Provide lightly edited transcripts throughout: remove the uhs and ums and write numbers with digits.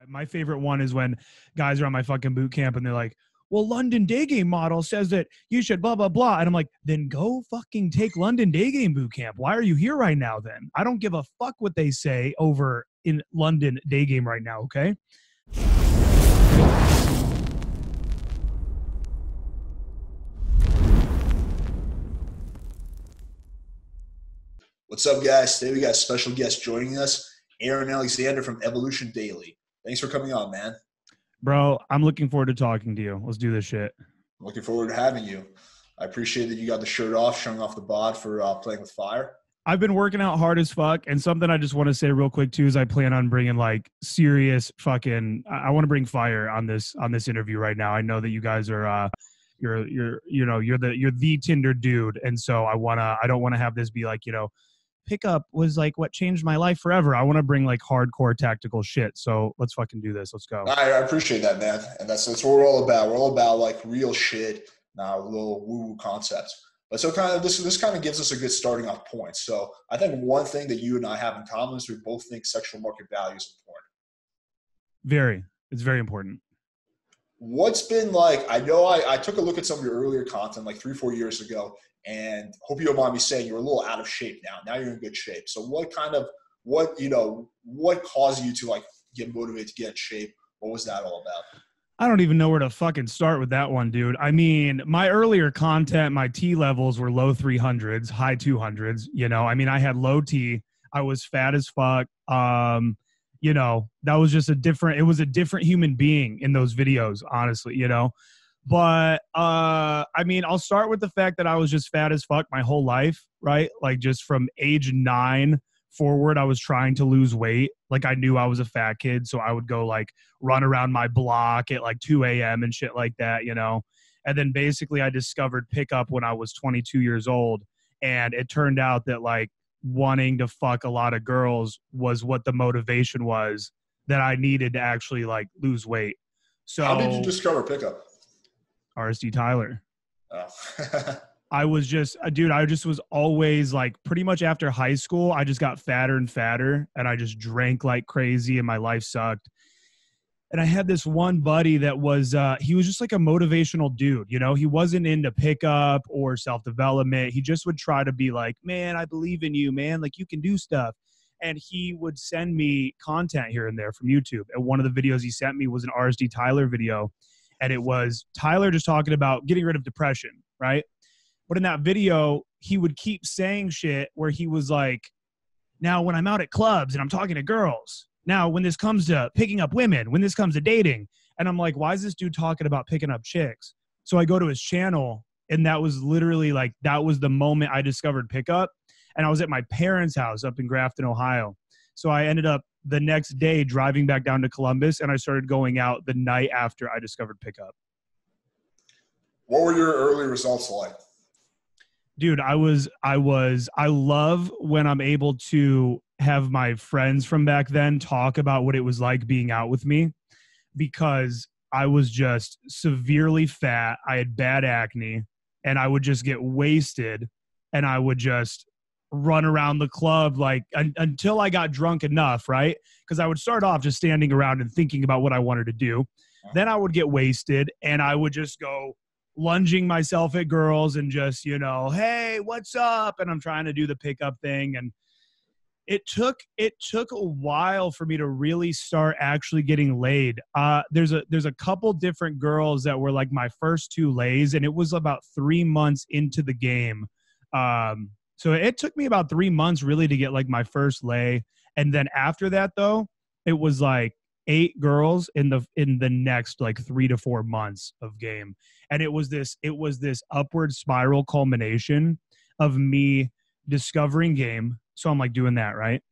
My favorite one is when guys are on my fucking boot camp and they're like, well, London Day Game model says that you should blah, blah, blah. And I'm like, then go fucking take London Day Game boot camp. Why are you here right now then? I don't give a fuck what they say over in London Day Game right now, okay? What's up, guys? Today we got a special guest joining us, Aaron Alexander from Evolution Daily. Thanks for coming on, man. Bro, I'm looking forward to talking to you. Let's do this shit. I'm looking forward to having you. I appreciate that you got the shirt off, showing off the bod for playing with fire. I've been working out hard as fuck, and something I just want to say real quick too is I plan on bringing like serious fucking. I want to bring fire on this interview right now. I know that you guys are you're the Tinder dude, and so I don't want to have this be like, pickup was like what changed my life forever. I want to bring like hardcore tactical shit. So let's fucking do this. Let's go. I appreciate that, man. And that's what we're all about. We're all about like real shit, not little woo-woo concepts. But so kind of this kind of gives us a good starting off point. So I think one thing that you and I have in common is we both think sexual market value is important. It's very important. What's been like, I know I took a look at some of your earlier content like 3-4 years ago, and hope you don't mind me saying you're a little out of shape now. Now you're in good shape. So what caused you to like get motivated to get in shape? What was that all about? I don't even know where to fucking start with that one, dude. I mean, my earlier content, my T levels were low 300s, high 200s. I had low T. I was fat as fuck. That was just a different human being in those videos, honestly, But, I'll start with the fact that I was just fat as fuck my whole life, right? Like just from age 9 forward, I was trying to lose weight. Like I knew I was a fat kid. So I would go like run around my block at like 2 a.m. and shit like that, And then basically I discovered pickup when I was 22 years old. And it turned out that like wanting to fuck a lot of girls was what the motivation was that I needed to actually like lose weight. So how did you discover pickup? RSD Tyler. Oh. I just was always like pretty much after high school, I just got fatter and fatter and I just drank like crazy and my life sucked. And I had this one buddy that was, he was just like a motivational dude, he wasn't into pickup or self-development. He just would try to be like, man, I believe in you, man. Like you can do stuff. And he would send me content here and there from YouTube. And one of the videos he sent me was an RSD Tyler video. And it was Tyler just talking about getting rid of depression, right? But in that video, he would keep saying shit where he was like, now when I'm out at clubs and I'm talking to girls, now when this comes to picking up women, when this comes to dating, and I'm like, why is this dude talking about picking up chicks? So I go to his channel, and that was literally like, that was the moment I discovered pickup. And I was at my parents' house up in Grafton, Ohio. So I ended up the next day driving back down to Columbus, and I started going out the night after I discovered pickup. What were your early results like? Dude, I love when I'm able to have my friends from back then talk about what it was like being out with me, because I was just severely fat. I had bad acne, and I would just get wasted, and I would just run around the club like until I got drunk enough, right? Because I would start off just standing around and thinking about what I wanted to do. Then I would get wasted, and I would just go lunging myself at girls and just, hey, what's up? And I'm trying to do the pickup thing. And it took a while for me to really start actually getting laid. There's a couple different girls that were like my first 2 lays, and it was about 3 months into the game. So it took me about 3 months really to get like my first lay. And then after that though, it was like 8 girls in the next like 3 to 4 months of game. And it was this upward spiral culmination of me discovering game. So I'm like doing that, right?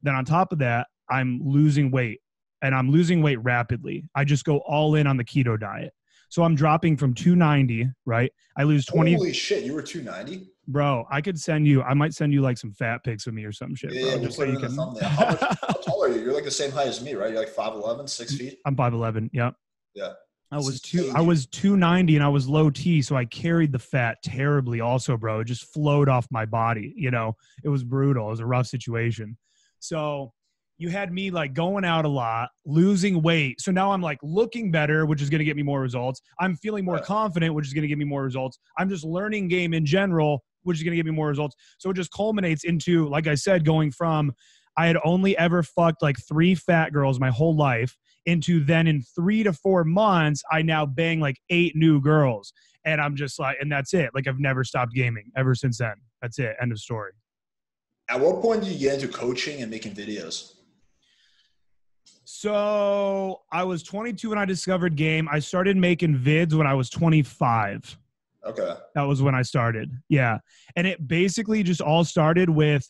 Then on top of that, I'm losing weight, and I'm losing weight rapidly. I just go all in on the keto diet. So I'm dropping from 290, right? I lose 20. Holy shit, you were 290? Bro, I might send you like some fat pics of me or some shit. Yeah, bro, just so you can. How tall are you? You're like the same height as me, right? You're like 5'11", 6 feet? I'm 5'11", yep. Yeah. I was 290 and I was low T, so I carried the fat terribly also, bro. It just flowed off my body, It was brutal. It was a rough situation. So you had me like going out a lot, losing weight. So now I'm like looking better, which is going to get me more results. I'm feeling more confident, which is going to give me more results. I'm just learning game in general, which is going to give me more results. So it just culminates into, like I said, going from I had only ever fucked like 3 fat girls my whole life into then in 3 to 4 months, I now bang like 8 new girls. And I'm just like, and that's it. Like I've never stopped gaming ever since then. That's it. End of story. At what point did you get into coaching and making videos? So I was 22 when I discovered game. I started making vids when I was 25. Okay. That was when I started. Yeah. And it basically just all started with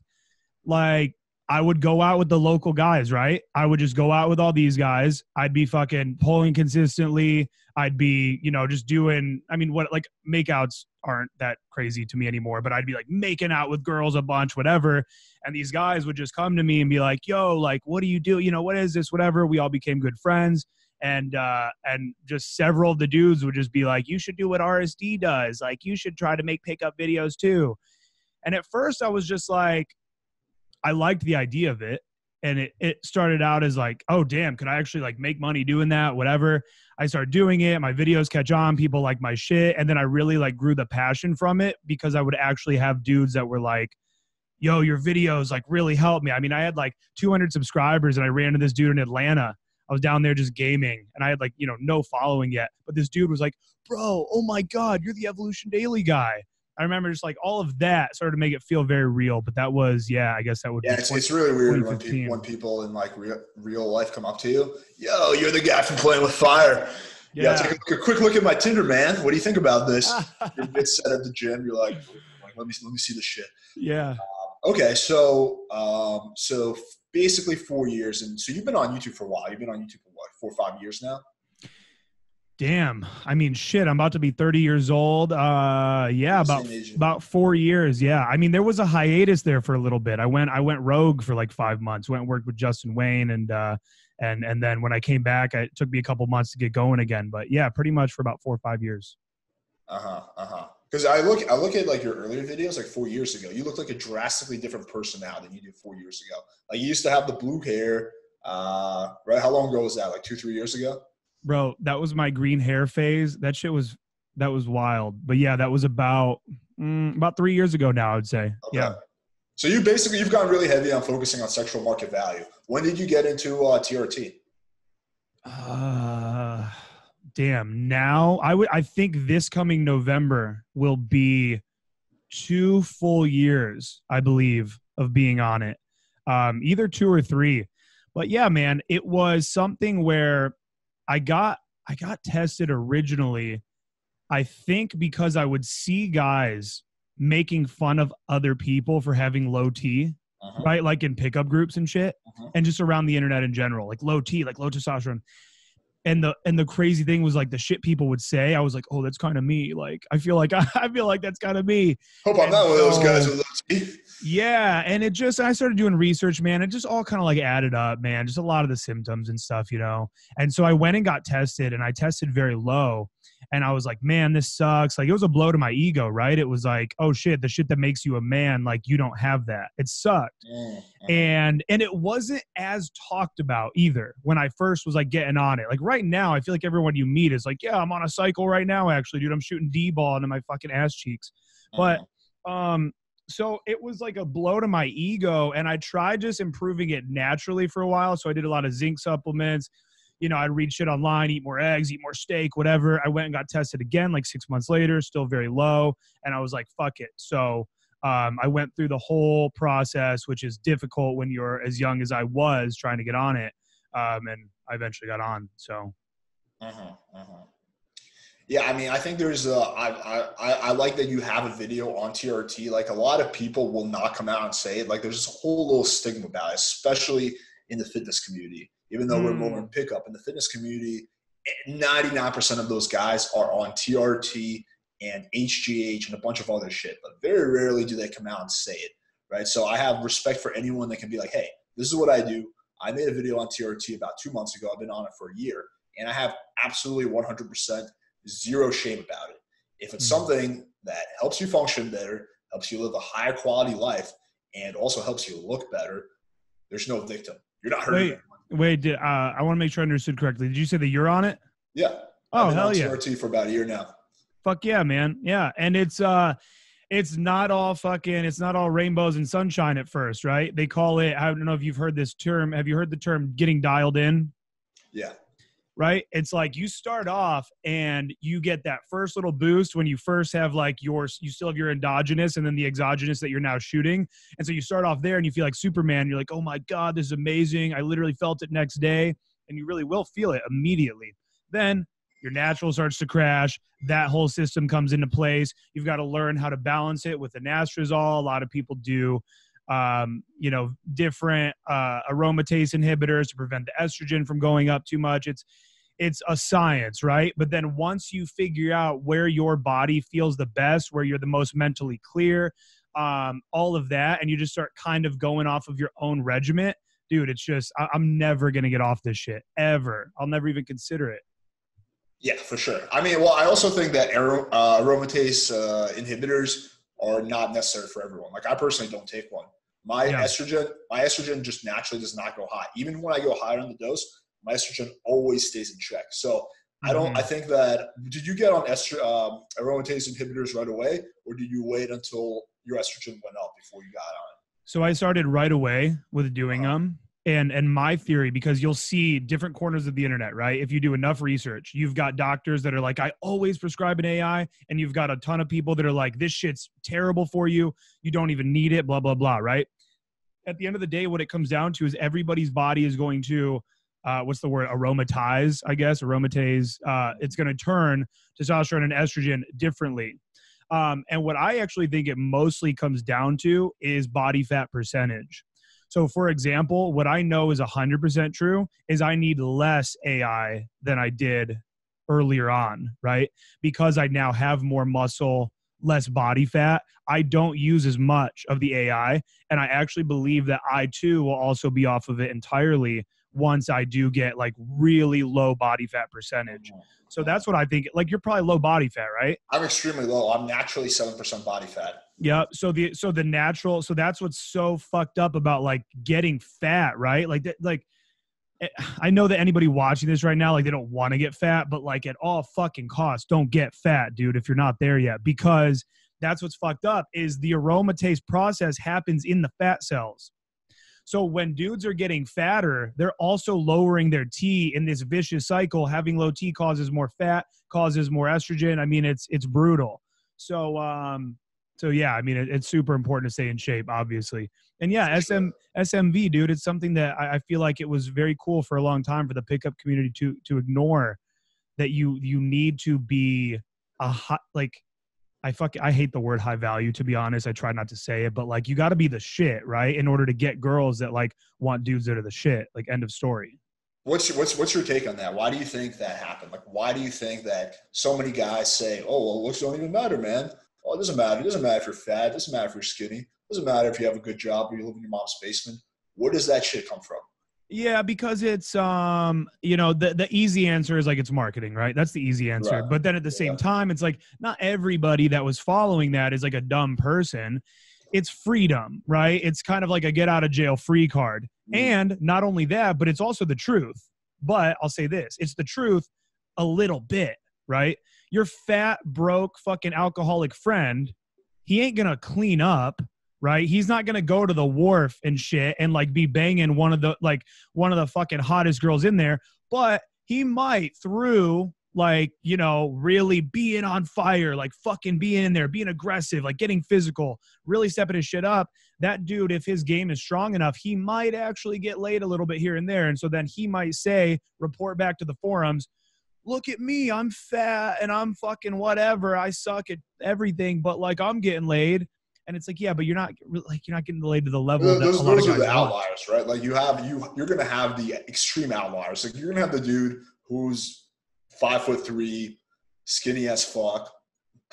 like, I would go out with the local guys, right? I would just go out with all these guys. I'd be fucking pulling consistently. I'd be, you know, just doing, I mean, what, like makeouts aren't that crazy to me anymore, but I'd be like making out with girls a bunch, whatever. And these guys would just come to me and be like, yo, like, what do you do? You know, what is this? Whatever. We all became good friends. And just several of the dudes would just be like, you should do what RSD does. Like, you should try to make pickup videos too. And at first I was just like, I liked the idea of it. And it started out as like, oh, damn, could I actually like make money doing that? Whatever. I started doing it. My videos catch on. People like my shit. And then I really like grew the passion from it because I would actually have dudes that were like, yo, your videos like really helped me. I mean, I had like 200 subscribers and I ran into this dude in Atlanta. I was down there just gaming and I had like, you know, no following yet. But this dude was like, bro, oh my God, you're the Evolution Daily guy. I remember just like all of that started to make it feel very real. But that was, yeah, I guess that would be. Yeah, it's really weird when people in like real life come up to you. Yo, you're the guy from Playing with Fire. Yeah, take a quick look at my Tinder, man. What do you think about this? You're mid set at the gym. You're like, let me see the shit. Yeah. Okay, so basically 4 years, and so you've been on YouTube for a while. You've been on YouTube for what, 4 or 5 years now? Damn. I mean, shit, I'm about to be 30 years old. Yeah, about 4 years. Yeah. I mean, there was a hiatus there for a little bit. I went rogue for like 5 months, went and worked with Justin Wayne. And then when I came back, it took me a couple months to get going again, but yeah, pretty much for about 4 or 5 years. Because I look at like your earlier videos, like 4 years ago, you look like a drastically different person now than you did 4 years ago. Like you used to have the blue hair, right? How long ago was that? Like 2-3 years ago? Bro, that was my green hair phase. That was wild. But yeah, that was about 3 years ago now, I would say. Okay. Yeah. So you've gone really heavy on focusing on sexual market value. When did you get into TRT? Damn. Now I think this coming November will be 2 full years, I believe, of being on it. Either 2 or 3. But yeah, man, it was something where I got tested originally, I think because I would see guys making fun of other people for having low T, right? Like in pickup groups and shit, and just around the internet in general, like low T, like low testosterone. And the crazy thing was like the shit people would say, I was like, oh, that's kind of me. Like, I feel like that's kind of me. Hope I'm not one of those guys with low T. Yeah. And I started doing research, man. It just all kind of like added up, man. Just a lot of the symptoms and stuff, you know? And so I went and got tested and I tested very low. And I was like, man, this sucks. Like it was a blow to my ego, right? It was like, oh shit, the shit that makes you a man, like you don't have that. It sucked. And it wasn't as talked about either when I first was like getting on it. Like right now, I feel like everyone you meet is like, yeah, I'm on a cycle right now, actually, dude. I'm shooting D-ball into my fucking ass cheeks. But so it was like a blow to my ego. And I tried just improving it naturally for a while. So I did a lot of zinc supplements. You know, I'd read shit online, eat more eggs, eat more steak, whatever. I went and got tested again like 6 months later, still very low. And I was like, fuck it. So I went through the whole process, which is difficult when you're as young as I was trying to get on it. And I eventually got on. So. Yeah, I mean, I think there's I like that you have a video on TRT. Like a lot of people will not come out and say it. Like there's this whole little stigma about it, especially in the fitness community. Even though we're more in pickup, in the fitness community, 99% of those guys are on TRT and HGH and a bunch of other shit. But very rarely do they come out and say it, right? So I have respect for anyone that can be like, hey, this is what I do. I made a video on TRT about 2 months ago. I've been on it for a year. And I have absolutely 100% zero shame about it. If it's something that helps you function better, helps you live a higher quality life, and also helps you look better, there's no victim. You're not hurting anyone. Wait, I want to make sure I understood correctly. Did you say that you're on it? Yeah. Oh, I've been hell on yeah. TRT for about a year now. Fuck yeah, man. Yeah. And it's not all rainbows and sunshine at first, right? They call it, I don't know if you've heard this term. Have you heard the term getting dialed in? Yeah. Right? It's like you start off and you get that first little boost when you first have like you still have your endogenous and then the exogenous that you're now shooting. And so you start off there and you feel like Superman. You're like, oh my God, this is amazing. I literally felt it next day. And you really will feel it immediately. Then your natural starts to crash. That whole system comes into place. You've got to learn how to balance it with anastrozole. A lot of people do different aromatase inhibitors to prevent the estrogen from going up too much. It's a science, right? But then once you figure out where your body feels the best, where you're the most mentally clear, all of that, and you just start kind of going off of your own regiment, dude, it's just, I'm never going to get off this shit, ever. I'll never even consider it. Yeah, for sure. I mean, well, I also think that aromatase inhibitors are not necessary for everyone. Like, I personally don't take one. My estrogen just naturally does not go high. Even when I go higher on the dose, my estrogen always stays in check. So I think that, did you get on aromatase inhibitors right away, or did you wait until your estrogen went up before you got on it? So I started right away with doing them. And my theory, because you'll see different corners of the internet, right? If you do enough research, you've got doctors that are like, I always prescribe an AI. And you've got a ton of people that are like, this shit's terrible for you. You don't even need it, blah, blah, blah, right? At the end of the day, what it comes down to is everybody's body is going to, what's the word? Aromatase, I guess, aromatase. It's going to turn testosterone and estrogen differently. And what I actually think it mostly comes down to is body fat percentage. So, for example, what I know is 100% true is I need less AI than I did earlier on, right? Because I now have more muscle, less body fat. I don't use as much of the AI. And I actually believe that I, too, will also be off of it entirely once I do get like really low body fat percentage. So that's what I think. Like, you're probably low body fat, right? I'm extremely low. I'm naturally 7% body fat. Yeah. So the natural, so that's what's so fucked up about like getting fat, right? Like I know that anybody watching this right now, like they don't want to get fat, but like at all fucking costs, don't get fat, dude, if you're not there yet, because that's what's fucked up is the aromatase process happens in the fat cells. So when dudes are getting fatter, they're also lowering their T in this vicious cycle. Having low T causes more fat, causes more estrogen. I mean, it's brutal. So yeah, I mean, it's super important to stay in shape, obviously. And yeah, SMV, dude, it's something that I feel like it was very cool for a long time for the pickup community to ignore, that you need to be a hot, like, I hate the word high value, to be honest. I try not to say it, but like, you got to be the shit, right? In order to get girls that like want dudes that are the shit, like, end of story. What's your take on that? Why do you think that happened? Like, why do you think that so many guys say, oh, well, looks don't even matter, man. Oh, it doesn't matter. It doesn't matter if you're fat. It doesn't matter if you're skinny. It doesn't matter if you have a good job or you live in your mom's basement. Where does that shit come from? Yeah, because it's the easy answer is like it's marketing, right? That's the easy answer. Right. But then at the same time, it's like not everybody that was following that is like a dumb person. It's freedom, right? It's kind of like a get out of jail free card. And not only that, but it's also the truth. But I'll say this, it's the truth a little bit, right? Your fat, broke, fucking alcoholic friend, he ain't gonna clean up, right? He's not gonna go to the wharf and shit and like be banging one of the fucking hottest girls in there, but he might, through like, really being on fire, like fucking being in there, being aggressive, like getting physical, really stepping his shit up. That dude, if his game is strong enough, he might actually get laid a little bit here and there. And so then he might report back to the forums, look at me, I'm fat and I'm fucking whatever. I suck at everything, but like I'm getting laid. And it's like, yeah, but you're not getting laid to the level that those a lot of guys are the want. outliers, right? Like you're gonna have the extreme outliers. Like you're gonna have the dude who's 5'3", skinny as fuck,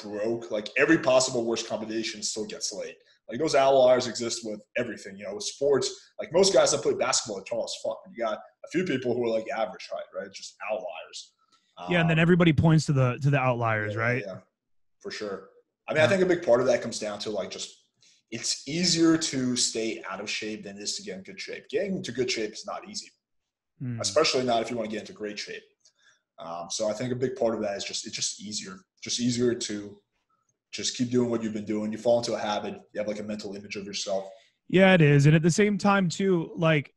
broke. Like every possible worst combination still gets laid. Like those outliers exist with everything. With sports, like most guys that play basketball are tall as fuck. And you got a few people who are like average height, right? Just outliers. Yeah, and then everybody points to the outliers, right? Yeah, for sure. I mean, I think a big part of that comes down to like just it's easier to stay out of shape than it is to get in good shape. Getting into good shape is not easy, especially not if you want to get into great shape. So I think a big part of that is it's just easier to just keep doing what you've been doing. You fall into a habit. You have like a mental image of yourself. Yeah, it is. And at the same time too, like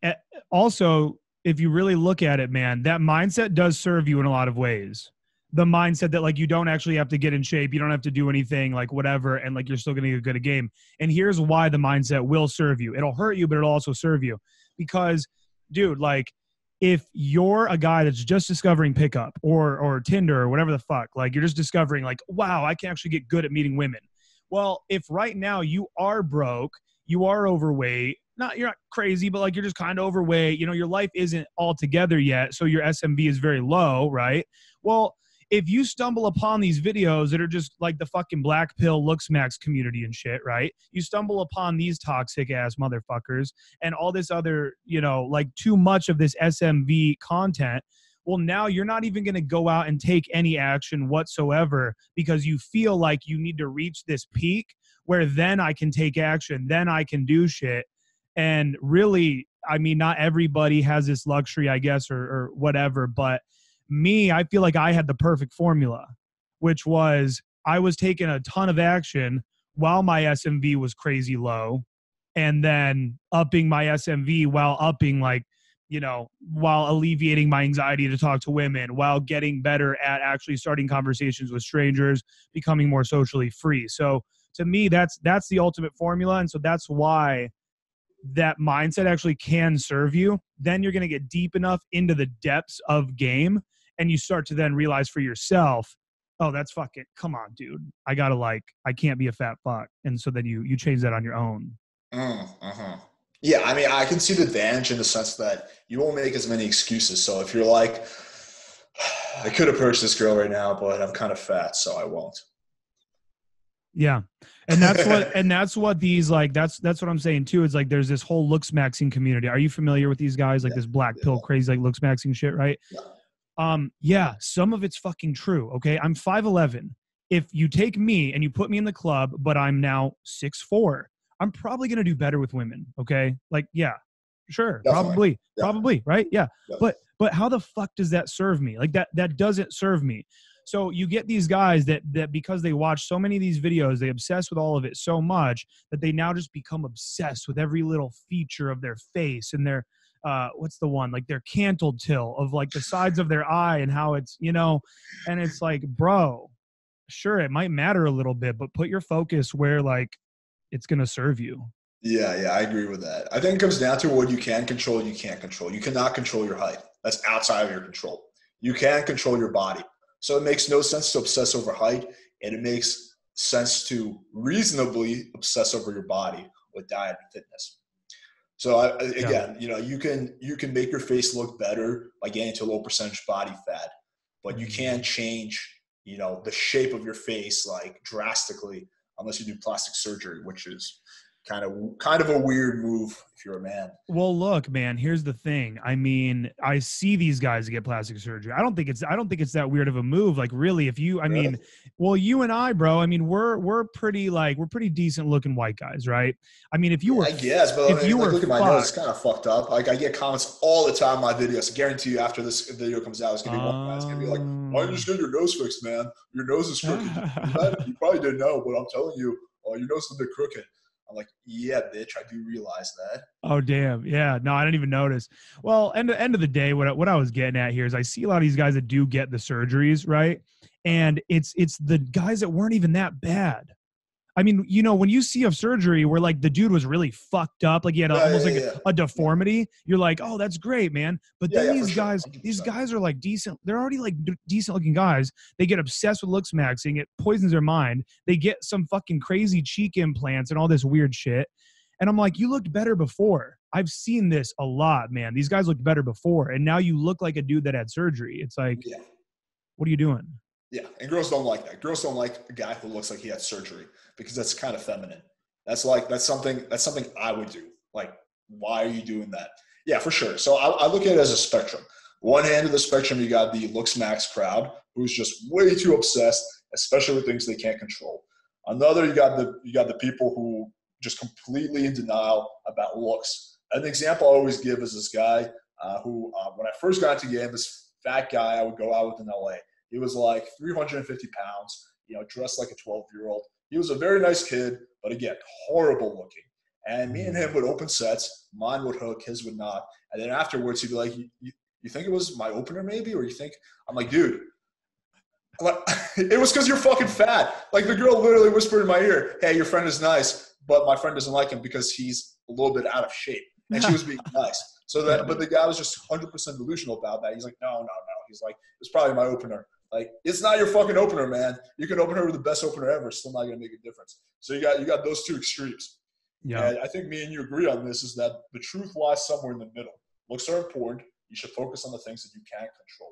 also, if you really look at it, man, that mindset does serve you in a lot of ways. The mindset that like you don't actually have to get in shape, you don't have to do anything, like whatever, and like you're still going to get good at game. And here's why the mindset will serve you. It'll hurt you, but it'll also serve you. Because, dude, like if you're a guy that's just discovering pickup or Tinder or whatever the fuck, like you're just discovering like, wow, I can actually get good at meeting women. Well, if right now you are broke, you are overweight, you're not crazy, but like you're just kind of overweight, you know, your life isn't all together yet, so your SMV is very low, right? Well, if you stumble upon these videos that are just like the fucking black pill looks max community and shit, right? You stumble upon these toxic ass motherfuckers and all this other, you know, like too much of this SMV content. Well, now you're not even going to go out and take any action whatsoever because you feel like you need to reach this peak where then I can take action, then I can do shit. And really, I mean, not everybody has this luxury, I guess, or whatever, but me, I feel like I had the perfect formula, which was I was taking a ton of action while my SMV was crazy low, and then upping my SMV while upping, like, you know, while alleviating my anxiety to talk to women, while getting better at actually starting conversations with strangers, becoming more socially free. So to me, that's the ultimate formula. And so that's why that mindset actually can serve you. Then you're going to get deep enough into the depths of game and you start to then realize for yourself, oh, that's fucking, come on, dude. I gotta I can't be a fat fuck. And so then you change that on your own. Yeah, I mean, I can see the advantage in the sense that you won't make as many excuses. So if you're like, I could approach this girl right now, but I'm kind of fat, so I won't. Yeah. And that's what these, like, that's what I'm saying too. Is like, there's this whole looks maxing community. Are you familiar with these guys? Like this black pill crazy, like looks maxing shit, right? Yeah, some of it's fucking true. Okay. I'm 5'11". If you take me and you put me in the club, but I'm now 6'4", I'm probably going to do better with women. Okay. Like, yeah, sure. Definitely. Probably. Right. Yeah. Definitely. But how the fuck does that serve me? Like that doesn't serve me. So you get these guys that because they watch so many of these videos, they obsess with all of it so much that they now just become obsessed with every little feature of their face and their, what's the one, like their cantled till of like the sides of their eye and how it's, you know, and it's like, bro, sure, it might matter a little bit, but put your focus where like it's going to serve you. Yeah, I agree with that. I think it comes down to what you can control, you can't control. You cannot control your height. That's outside of your control. You can control your body. So it makes no sense to obsess over height, and it makes sense to reasonably obsess over your body with diet and fitness. So again, you know, you can make your face look better by getting to a low percentage body fat, but you can't change, you know, the shape of your face like drastically unless you do plastic surgery, which is kind of a weird move if you're a man. Well, look, man, here's the thing. I mean, I see these guys get plastic surgery. I don't think it's that weird of a move. Like, really, if you, I mean, well, you and I, bro, I mean, we're pretty decent looking white guys, right? I mean, if you were, I guess, but if you were, look at my nose, it's kind of fucked up. Like, I get comments all the time on my videos. I guarantee you, after this video comes out, it's gonna be one guy's gonna be like, "Why didn't you just get your nose fixed, man? Your nose is crooked." You probably didn't know, but I'm telling you, your nose is a bit crooked. I'm like, yeah, bitch, I do realize that. Oh, damn. Yeah. No, I didn't even notice. Well, end of the day, what I was getting at here is I see a lot of these guys that do get the surgeries, right? And it's the guys that weren't even that bad. I mean, you know, when you see a surgery where like the dude was really fucked up, like he had almost a deformity, you're like, oh, that's great, man. But then these guys are like decent. They're already like decent looking guys. They get obsessed with looks maxing. It poisons their mind. They get some fucking crazy cheek implants and all this weird shit. And I'm like, you looked better before. I've seen this a lot, man. These guys looked better before. And now you look like a dude that had surgery. It's like, what are you doing? Yeah, and girls don't like that. Girls don't like a guy who looks like he had surgery because that's kind of feminine. That's something I would do. Like, why are you doing that? Yeah, for sure. So I look at it as a spectrum. One end of the spectrum, you got the looks max crowd who's just way too obsessed, especially with things they can't control. Another, you got the people who just completely in denial about looks. An example I always give is this guy who, when I first got into game, this fat guy I would go out with in LA. He was like 350 pounds, dressed like a 12-year-old. He was a very nice kid, but again, horrible looking. And me and him would open sets. Mine would hook, his would not. And then afterwards, he'd be like, you think it was my opener maybe? Or you think – I'm like, dude, it was because you're fucking fat. Like the girl literally whispered in my ear, hey, your friend is nice, but my friend doesn't like him because he's a little bit out of shape. And she was being nice. But the guy was just 100% delusional about that. He's like, no. He's like, it's probably my opener. Like, it's not your fucking opener, man. You can open her with the best opener ever. Still not going to make a difference. So you got those two extremes. Yeah. And I think me and you agree on this is that the truth lies somewhere in the middle. Looks are important. You should focus on the things that you can control.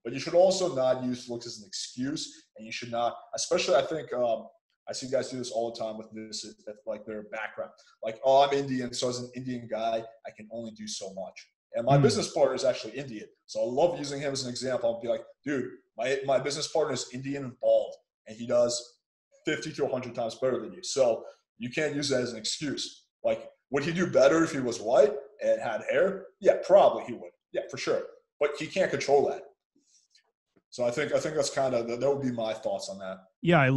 But you should also not use looks as an excuse. And you should not, especially I think I see guys do this all the time with this, like their background. Like, oh, I'm Indian, so as an Indian guy, I can only do so much. And my business partner is actually Indian. So I love using him as an example. I'll be like, dude, my business partner is Indian and bald, and he does 50 to 100 times better than you. So you can't use that as an excuse. Like, would he do better if he was white and had hair? Yeah, probably he would. Yeah, for sure. But he can't control that. So I think that's kind of that would be my thoughts on that. Yeah, I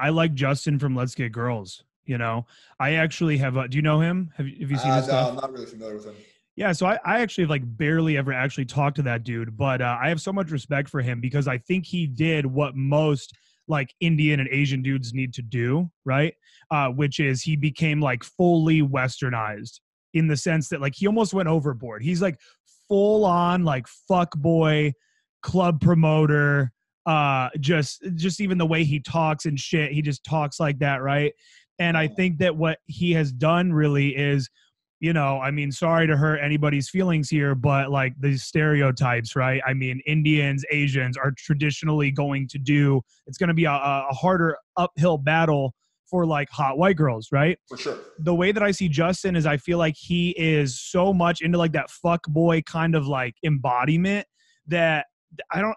like Justin from Let's Get Girls. I actually have. Do you know him? Have you seen his stuff? No, I'm not really familiar with him. Yeah, so I actually have like barely ever actually talked to that dude, but I have so much respect for him because I think he did what most like Indian and Asian dudes need to do, right? Which is he became like fully westernized in the sense that like he almost went overboard. He's like full on like fuck boy, club promoter, just even the way he talks and shit, he just talks like that, right? And I think that what he has done really is, I mean, sorry to hurt anybody's feelings here, but like these stereotypes, right? I mean, Indians, Asians are traditionally going to do, it's going to be a harder uphill battle for like hot white girls, right? For sure. The way that I see Justin is I feel like he is so much into like that fuck boy kind of like embodiment that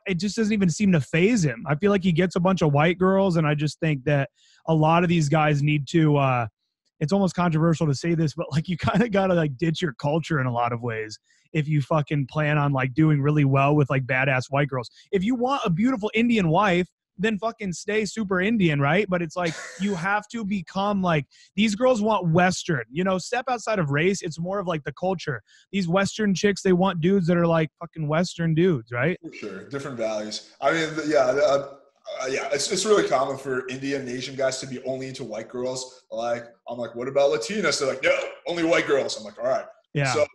it just doesn't even seem to phase him. I feel like he gets a bunch of white girls, and I just think that a lot of these guys need to, it's almost controversial to say this, but like you kind of got to like ditch your culture in a lot of ways if you fucking plan on like doing really well with like badass white girls. If you want a beautiful Indian wife, then fucking stay super Indian, right? But it's like you have to become like, these girls want Western, step outside of race. It's more of like the culture. These Western chicks, they want dudes that are like fucking Western dudes, right? For sure. Different values. I mean, it's really common for Indian and Asian guys to be only into white girls. Like, I'm like, what about Latinas? They're like, no, only white girls. I'm like, all right. Yeah. So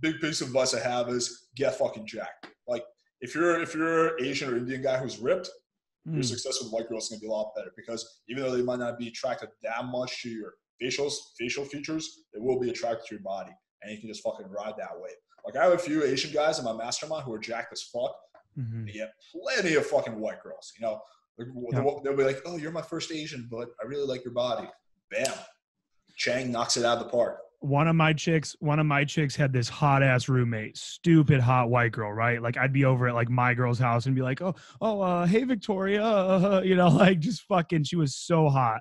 big piece of advice I have is get fucking jacked. Like, if you're an Asian or Indian guy who's ripped, your success with white girls is going to be a lot better because even though they might not be attracted that much to your facial features, they will be attracted to your body, and you can just fucking ride that wave. Like, I have a few Asian guys in my mastermind who are jacked as fuck. They get plenty of fucking white girls. They'll be like, oh, you're my first Asian, but I really like your body. Bam. Chang knocks it out of the park. One of my chicks had this hot ass roommate, stupid hot white girl, right? Like I'd be over at like my girl's house and be like, hey Victoria, like just fucking, she was so hot.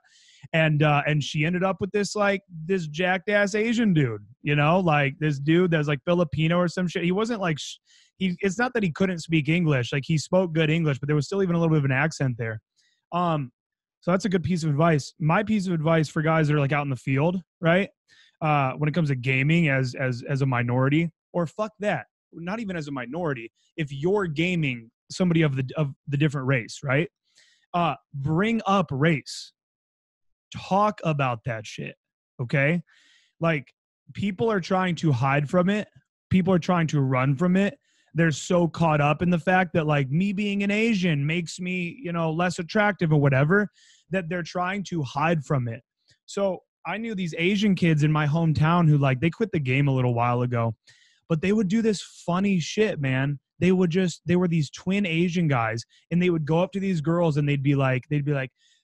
And she ended up with this jacked ass Asian dude, like this dude that's like Filipino or some shit. He wasn't like, it's not that he couldn't speak English. Like he spoke good English, but there was still even a little bit of an accent there. So that's a good piece of advice. My piece of advice for guys that are like out in the field, right? When it comes to gaming as a minority, or fuck that, not even as a minority, if you're gaming somebody of the different race, right? Bring up race. Talk about that shit, okay? Like, people are trying to hide from it. People are trying to run from it. They're so caught up in the fact that, like, me being an Asian makes me, less attractive or whatever, that they're trying to hide from it. So I knew these Asian kids in my hometown who, like, they quit the game a little while ago, but they would do this funny shit, man. They were these twin Asian guys, and they would go up to these girls and they'd be like,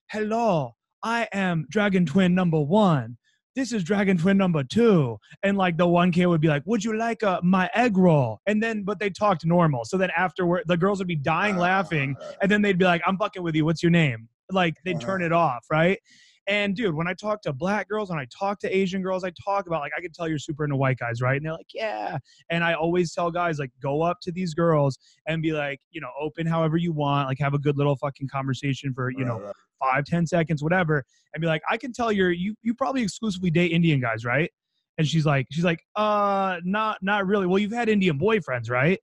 hello, I am Dragon Twin number 1. This is Dragon Twin number 2. And like the one kid would be like, would you like my egg roll? And then, but they talked normal. So then afterward, the girls would be dying laughing. And then they'd be like, I'm fucking with you. What's your name? Like they'd turn it off. Right. And dude, when I talk to black girls, when I talk to Asian girls, I talk about like, I can tell you're super into white guys, right? And they're like, yeah. And I always tell guys like, go up to these girls and be like, you know, open however you want, like have a good little fucking conversation for, you know, Right. 5-10 seconds, whatever. And be like, I can tell you probably exclusively date Indian guys, right? And she's like, not really. Well, you've had Indian boyfriends, right?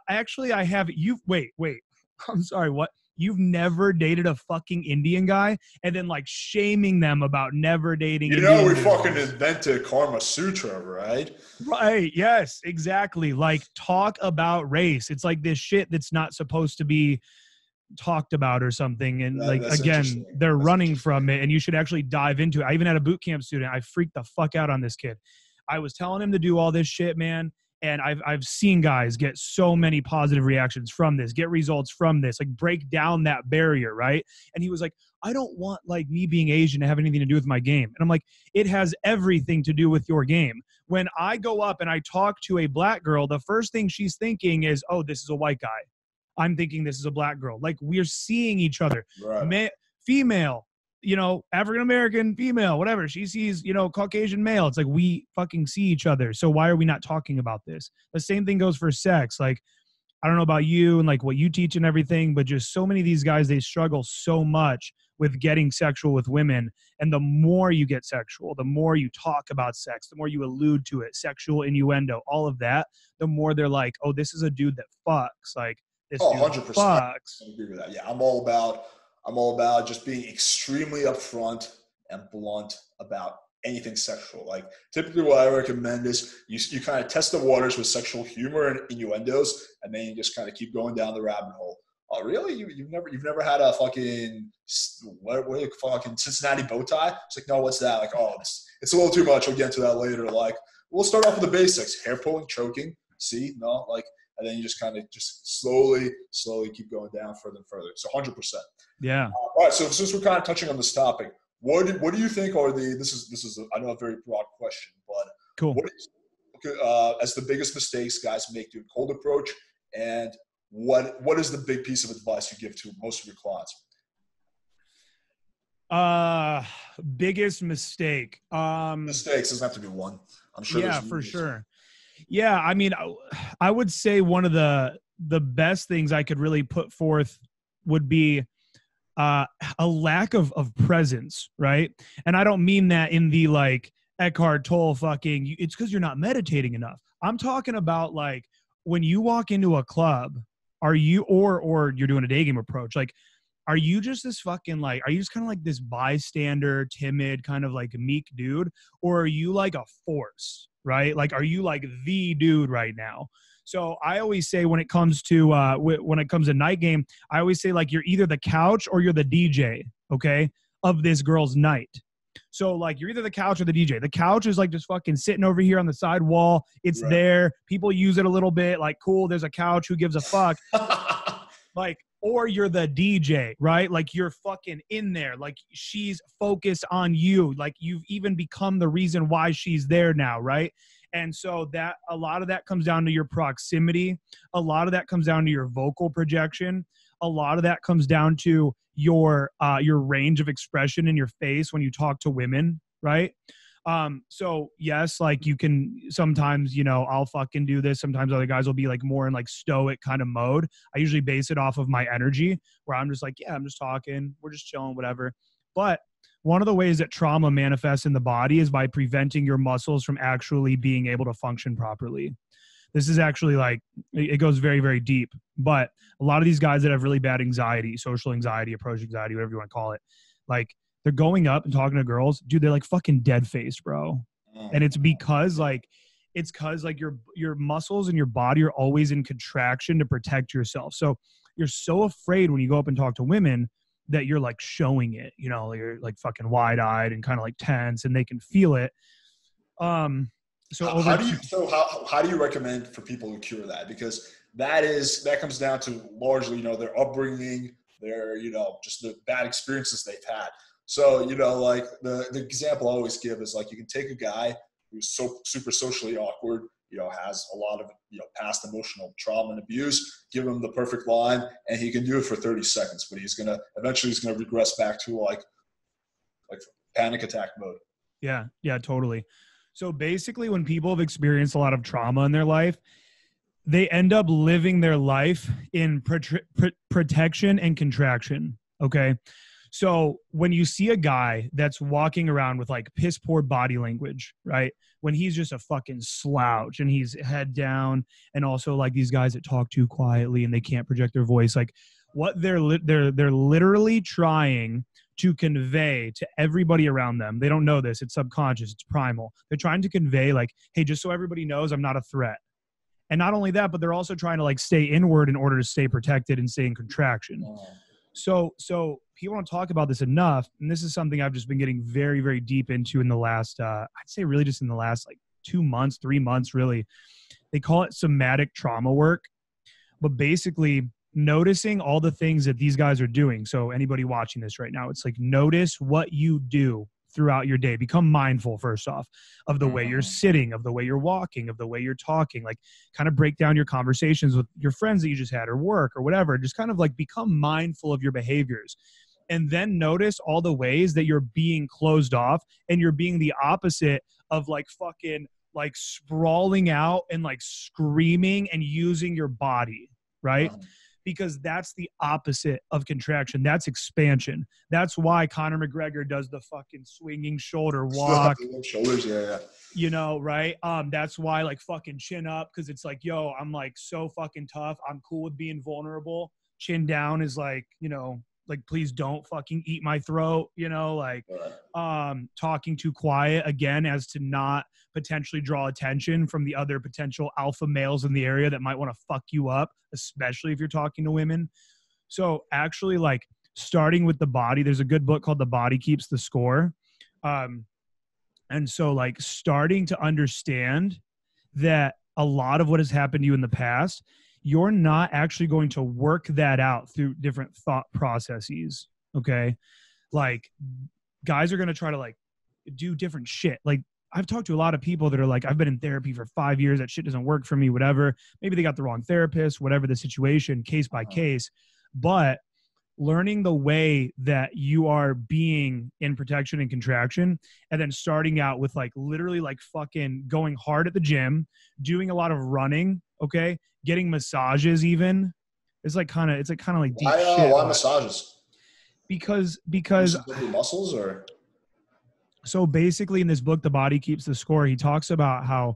Actually I have. Wait. I'm sorry, what? You've never dated a fucking Indian guy? And then like shaming them about never dating You know, Indian we girls. fucking invented Karma Sutra, right? Right. Yes, exactly. Like talk about race. It's like this shit that's not supposed to be talked about or something. And like, That's again, interesting. they're That's running interesting. from it and you should actually dive into it. I even had a boot camp student. I freaked the fuck out on this kid. I was telling him to do all this shit, man. And I've seen guys get so many positive reactions from this, get results from this, like break down that barrier, right? And he was like, I don't want like me being Asian to have anything to do with my game. And I'm like, it has everything to do with your game. When I go up and I talk to a black girl, the first thing she's thinking is, oh, this is a white guy. I'm thinking this is a black girl. Like we're seeing each other. Right. Female, you know, African-American female, whatever. She sees, you know, Caucasian male. It's like we fucking see each other. So why are we not talking about this? The same thing goes for sex. Like, I don't know about you and like what you teach and everything, but just so many of these guys, they struggle so much with getting sexual with women. And the more you get sexual, the more you talk about sex, the more you allude to it, sexual innuendo, all of that, the more they're like, oh, this is a dude that fucks. Like this Oh, dude 100%. fucks. I agree with that. Yeah, I'm all about just being extremely upfront and blunt about anything sexual. Like typically what I recommend is you kind of test the waters with sexual humor and innuendos, and then you just kind of keep going down the rabbit hole. Oh, really? You've never had a fucking what are you fucking Cincinnati bow tie? It's like, no, what's that? Like, oh, it's a little too much. We'll get into that later. Like, we'll start off with the basics: hair pulling, choking. See, no, like, and then you just kind of just slowly keep going down further and further. So 100%. Yeah. All right. So since we're kind of touching on this topic, what do you think are this is I know a very broad question, but Cool. what is as the biggest mistakes guys make doing cold approach, and what is the big piece of advice you give to most of your clients? Biggest mistake. Mistakes doesn't have to be one. I'm sure Yeah, there's for numerous. sure. Yeah, I mean, I would say one of the best things I could really put forth would be a lack of presence, right? And I don't mean that in the like Eckhart Tolle fucking, it's because you're not meditating enough. I'm talking about like when you walk into a club, are you, or you're doing a day game approach, like, are you just this fucking like, are you just kind of like this bystander, timid, kind of like meek dude? Or are you like a force, right? Like, are you like the dude right now? So I always say when it comes to night game, I always say like you're either the couch or you're the DJ, okay, of this girl's night. So like you're either the couch or the DJ. The couch is like just fucking sitting over here on the side wall. It's Right. there. People use it a little bit. Like, cool, there's a couch. Who gives a fuck? Like, or you're the DJ, right? Like you're fucking in there. Like she's focused on you. Like you've even become the reason why she's there now, right? And so that a lot of that comes down to your proximity. A lot of that comes down to your vocal projection. A lot of that comes down to your range of expression in your face when you talk to women, right? So yes, like you can sometimes, you know, I'll fucking do this. Sometimes other guys will be like more in like stoic kind of mode. I usually base it off of my energy where I'm just like, yeah, I'm just talking. We're just chilling, whatever. But one of the ways that trauma manifests in the body is by preventing your muscles from actually being able to function properly. This is actually like, it goes very, very deep. But a lot of these guys that have really bad anxiety, social anxiety, approach anxiety, whatever you want to call it, like they're going up and talking to girls, dude, they're like fucking dead faced, bro. And it's because like, your muscles and your body are always in contraction to protect yourself. So you're so afraid when you go up and talk to women that you're like showing it, you know, you're like fucking wide eyed and kind of like tense and they can feel it. How do you recommend for people to cure that? Because that comes down to largely, their upbringing, their, just the bad experiences they've had. So, like the example I always give is like, you can take a guy who's so super socially awkward, has a lot of, past emotional trauma and abuse, give him the perfect line and he can do it for 30 seconds, but he's going to regress back to like like panic attack mode. Yeah, yeah, totally. So basically, when people have experienced a lot of trauma in their life, they end up living their life in protection and contraction. Okay. So when you see a guy that's walking around with like piss poor body language, right? When he's just a fucking slouch and he's head down, and also like these guys that talk too quietly and they can't project their voice, like what they're literally trying to convey to everybody around them. They don't know this. It's subconscious. It's primal. They're trying to convey like, hey, just so everybody knows, I'm not a threat. And not only that, but they're also trying to like stay inward in order to stay protected and stay in contraction. So people don't talk about this enough. And this is something I've just been getting very, very deep into in the last, I'd say really just in the last like 2 months, 3 months, really. They call it somatic trauma work, but basically noticing all the things that these guys are doing. So anybody watching this right now, it's like, notice what you do throughout your day. Become mindful, first off, of the way you're sitting, of the way you're walking, of the way you're talking. Like kind of break down your conversations with your friends that you just had or work or whatever. Just kind of like become mindful of your behaviors. And then notice all the ways that you're being closed off and you're being the opposite of like fucking like sprawling out and like screaming and using your body, right? Because that's the opposite of contraction. That's expansion. That's why Conor McGregor does the fucking swinging shoulder walk. Shoulders, yeah. You know, right? That's why like fucking chin up, because it's like, yo, I'm like so fucking tough. I'm cool with being vulnerable. Chin down is like, you know, like please don't fucking eat my throat, you know, like talking too quiet again as to not potentially draw attention from the other potential alpha males in the area that might want to fuck you up, especially if you're talking to women. So actually like starting with the body, there's a good book called The Body Keeps the Score. And so like starting to understand that a lot of what has happened to you in the past, you're not actually going to work that out through different thought processes. Okay. Like guys are going to try to like do different shit. Like I've talked to a lot of people that are like, I've been in therapy for 5 years. That shit doesn't work for me, whatever. Maybe they got the wrong therapist, whatever the situation, case by case. But learning the way that you are being in protection and contraction, and then starting out with like literally like fucking going hard at the gym, doing a lot of running, okay, getting massages even. It's like kind of deep shit. Why massages? Because muscles or so basically in this book, The Body Keeps the Score, he talks about how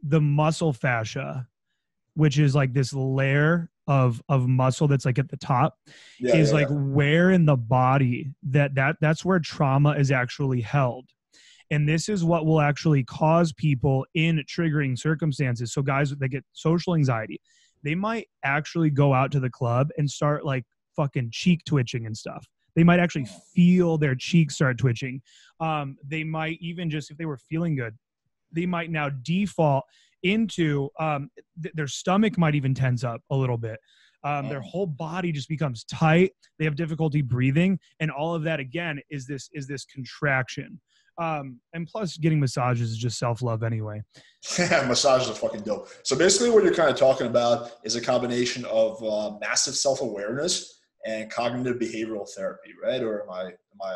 the muscle fascia, which is like this layer of muscle that's like at the top, where in the body that's where trauma is actually held. And this is what will actually cause people in triggering circumstances. So guys that get social anxiety, they might actually go out to the club and start like fucking cheek twitching and stuff. They might actually feel their cheeks start twitching. They might even just, if they were feeling good, they might now default into their stomach might even tense up a little bit. Their whole body just becomes tight. They have difficulty breathing. And all of that, again, is this contraction. And plus getting massages is just self-love anyway. Massages are fucking dope. So basically what you're kind of talking about is a combination of massive self-awareness and cognitive behavioral therapy, right? Or am I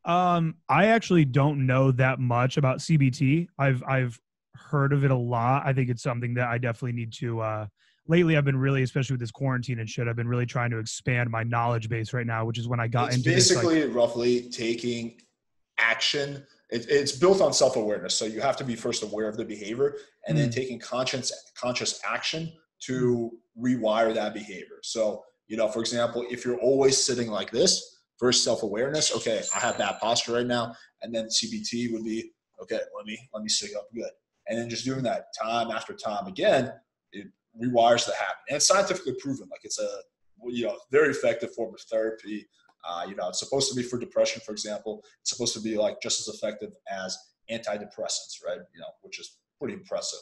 off? I actually don't know that much about CBT. I've heard of it a lot. I think it's something that I definitely need to lately I've been really, especially with this quarantine and shit, I've been really trying to expand my knowledge base right now, which is when I got into basically this, roughly taking action. It's built on self-awareness. So you have to be first aware of the behavior and then taking conscious action to rewire that behavior. So, you know, for example, if you're always sitting like this, first self-awareness, okay, I have bad posture right now. And then CBT would be, okay, let me sit up good. And then just doing that time after time again, it rewires the habit. And it's scientifically proven. Like it's a, very effective form of therapy. It's supposed to be for depression, for example. It's supposed to be like just as effective as antidepressants, right? Which is pretty impressive.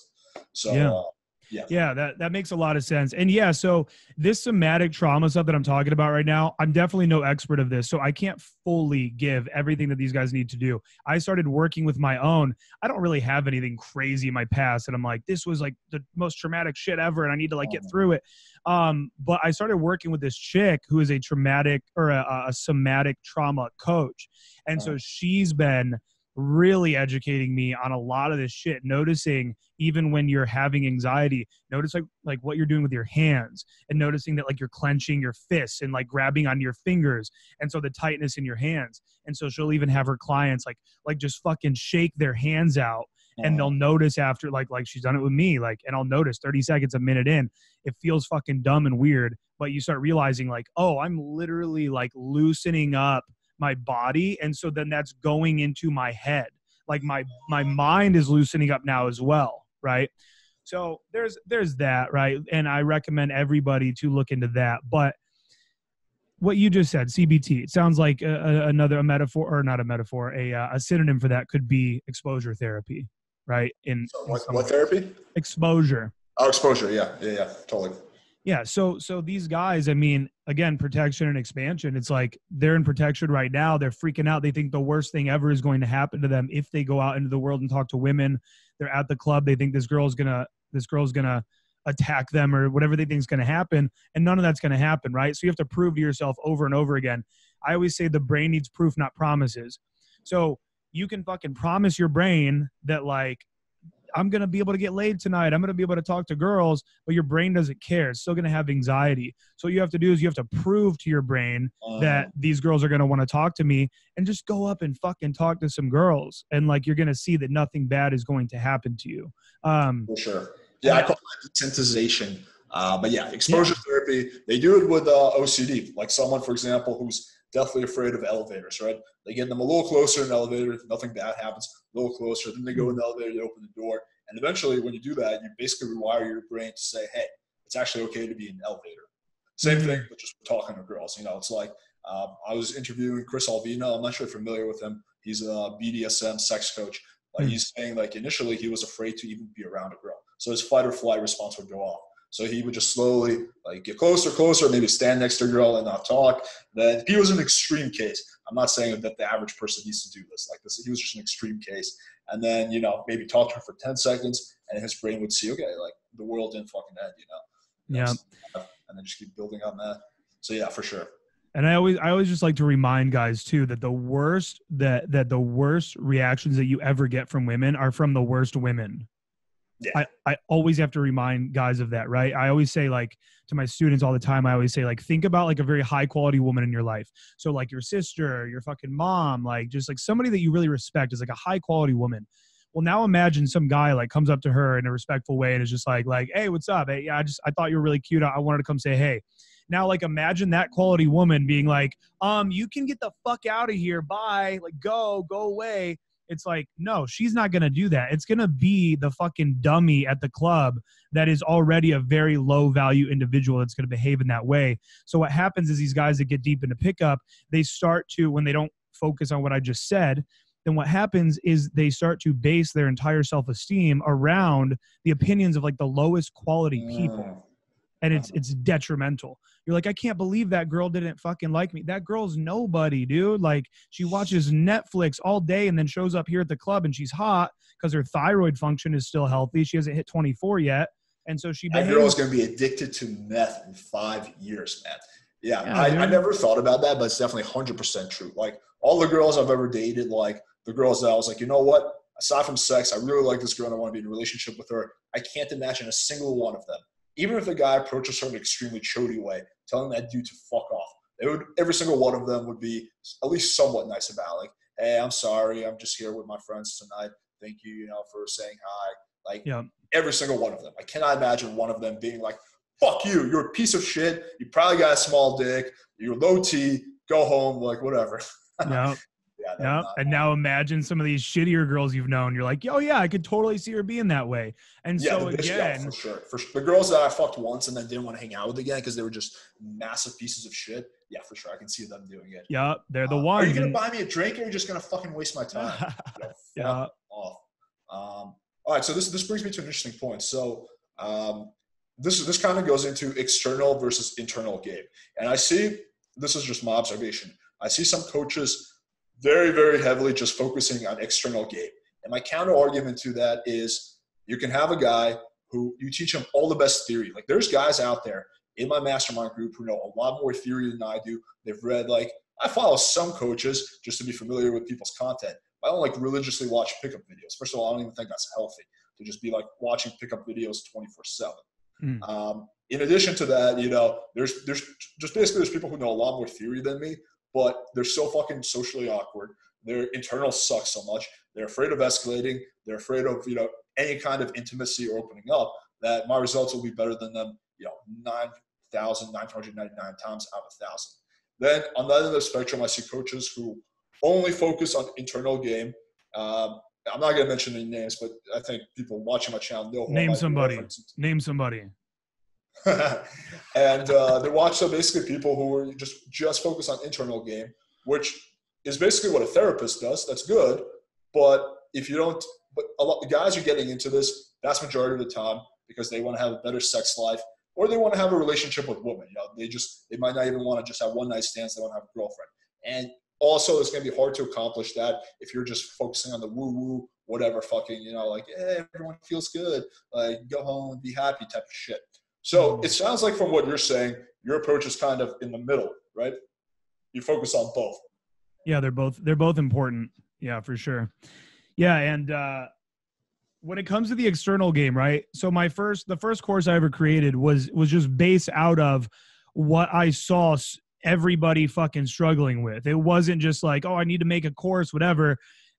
So, Yeah. Yeah, that makes a lot of sense. And yeah, so this somatic trauma stuff that I'm talking about right now, I'm definitely no expert of this. So I can't fully give everything that these guys need to do. I started working with my own. I don't really have anything crazy in my past. And I'm like, this was like the most traumatic shit ever. And I need to like get through it. But I started working with this chick who is a traumatic or a somatic trauma coach. And so she's been really educating me on a lot of this shit, noticing even when you're having anxiety, notice like what you're doing with your hands, and noticing that like you're clenching your fists and like grabbing on your fingers, and so the tightness in your hands. And so she'll even have her clients like just fucking shake their hands out, and they'll notice after like she's done it with me, like, and I'll notice 30 seconds, a minute in, it feels fucking dumb and weird, but you start realizing like, oh, I'm literally like loosening up my body. And so then that's going into my head. Like my mind is loosening up now as well. Right. So there's that. Right. And I recommend everybody to look into that. But what you just said, CBT, it sounds like a metaphor, or not a metaphor, a synonym for that could be exposure therapy. Right. What therapy? Exposure. Oh, exposure. Yeah. Totally. Yeah. So these guys, I mean, again, protection and expansion, it's like they're in protection right now. They're freaking out. They think the worst thing ever is going to happen to them if they go out into the world and talk to women. They're at the club. They think this girl's going to attack them or whatever they think is going to happen. And none of that's going to happen. Right. So you have to prove to yourself over and over again. I always say the brain needs proof, not promises. So you can fucking promise your brain that like, I'm going to be able to get laid tonight, I'm going to be able to talk to girls, but your brain doesn't care. It's still going to have anxiety. So what you have to do is you have to prove to your brain that these girls are going to want to talk to me, and just go up and fucking talk to some girls. And like, you're going to see that nothing bad is going to happen to you. For sure. Yeah. I call it desensitization. But yeah, exposure therapy, they do it with OCD. Like someone, for example, who's deathly afraid of elevators, right? They get them a little closer in an elevator, nothing bad happens, a little closer, then they go in the elevator, they open the door. And eventually when you do that, you basically rewire your brain to say, hey, it's actually okay to be in an elevator. Same thing, but just talking to girls. You know, it's like I was interviewing Chris Alvino. I'm not sure if you're familiar with him. He's a BDSM sex coach. He's saying like initially he was afraid to even be around a girl. So his fight or flight response would go off. So he would just slowly like get closer, maybe stand next to a girl and not talk. Then he was an extreme case. I'm not saying that the average person needs to do this like this. He was just an extreme case. And then, you know, maybe talk to her for 10 seconds and his brain would see, okay, like the world didn't fucking end, you know? Yeah. And then just keep building on that. So yeah, for sure. And I always just like to remind guys too that the worst reactions that you ever get from women are from the worst women. Yeah. I always have to remind guys of that, right? I always say like to my students all the time, I always say like, think about like a very high quality woman in your life. So like your sister, your fucking mom, like just like somebody that you really respect is like a high quality woman. Well, now imagine some guy like comes up to her in a respectful way and is just like, hey, what's up? Hey, yeah, I thought you were really cute. I wanted to come say, hey. Now, like, imagine that quality woman being like, you can get the fuck out of here. Bye. Like, go away. It's like, no, she's not going to do that. It's going to be the fucking dummy at the club that is already a very low value individual that's going to behave in that way. So what happens is these guys that get deep into pickup, they start to, when they don't focus on what I just said, then what happens is they start to base their entire self-esteem around the opinions of like the lowest quality people. And it's detrimental. You're like, I can't believe that girl didn't fucking like me. That girl's nobody, dude. Like, she watches Netflix all day and then shows up here at the club and she's hot because her thyroid function is still healthy. She hasn't hit 24 yet. And so she behaves. That girl is going to be addicted to meth in 5 years, man. Yeah, I never thought about that, but it's definitely 100% true. Like, all the girls I've ever dated, like, the girls that I was like, you know what? Aside from sex, I really like this girl and I want to be in a relationship with her. I can't imagine a single one of them, even if the guy approaches her in an extremely chody way, telling that dude to fuck off, every single one of them would be at least somewhat nice about it. Like, hey, I'm sorry, I'm just here with my friends tonight. Thank you, you know, for saying hi. Like, every single one of them. I cannot imagine one of them being like, fuck you, you're a piece of shit. You probably got a small dick. You're low T. Go home, like, whatever. Yeah. And now imagine some of these shittier girls you've known. You're like, oh yeah, I could totally see her being that way. And so again, for sure. The girls that I fucked once and then didn't want to hang out with again because they were just massive pieces of shit. Yeah, for sure. I can see them doing it. Yeah, they're the ones. Are you going to buy me a drink or are you just going to fucking waste my time? Fuck off. All right. So this brings me to an interesting point. So This kind of goes into external versus internal game. And I see, this is just my observation, I see some coaches very, very heavily just focusing on external game. And my counter argument to that is you can have a guy who you teach him all the best theory. Like there's guys out there in my mastermind group who know a lot more theory than I do. They've read, like, I follow some coaches just to be familiar with people's content. I don't like religiously watch pickup videos. First of all, I don't even think that's healthy to just be like watching pickup videos 24/7. In addition to that, you know, there's just basically there's people who know a lot more theory than me, but they're so fucking socially awkward. Their internal sucks so much. They're afraid of escalating. They're afraid of, you know, any kind of intimacy or opening up, that my results will be better than them, you know, 9,999 times out of 1,000. Then on the other end of the spectrum, I see coaches who only focus on internal game. I'm not going to mention any names, but I think people watching my channel know who Name somebody. Name somebody. And they watch, so basically people who are just focus on internal game, which is basically what a therapist does. That's good, but if you don't, but a lot of guys are getting into this vast majority of the time because they want to have a better sex life, or they want to have a relationship with women. You know, they might not even want to just have one night stands. They want to have a girlfriend. And also, it's going to be hard to accomplish that if you're just focusing on the woo-woo, whatever fucking, you know, like, hey, everyone feels good, like, go home and be happy type of shit. So it sounds like from what you're saying, your approach is kind of in the middle, right? You focus on both. Yeah, they're both important. Yeah, for sure. Yeah, and when it comes to the external game, right? So the first course I ever created was just based out of what I saw everybody fucking struggling with. It wasn't just like, oh, I need to make a course, whatever.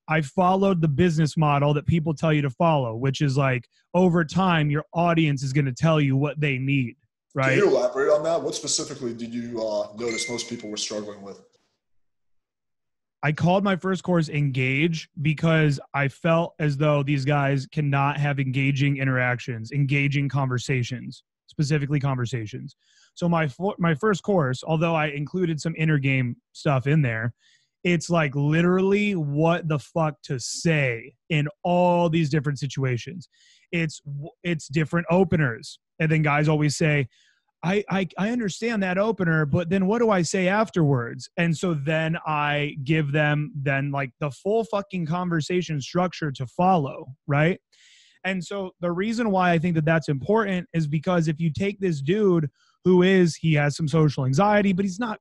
I followed the business model that people tell you to follow, which is like, over time, your audience is going to tell you what they need, right? Can you elaborate on that? What specifically did you notice most people were struggling with? I called my first course Engage because I felt as though these guys cannot have engaging interactions, engaging conversations, specifically conversations. So my first course, although I included some inner game stuff in there, it's like literally what the fuck to say in all these different situations. It's different openers. And then guys always say, I understand that opener, but then what do I say afterwards? And so then I give them then like the full fucking conversation structure to follow, right? And so the reason why I think that that's important is because if you take this dude he has some social anxiety, but he's not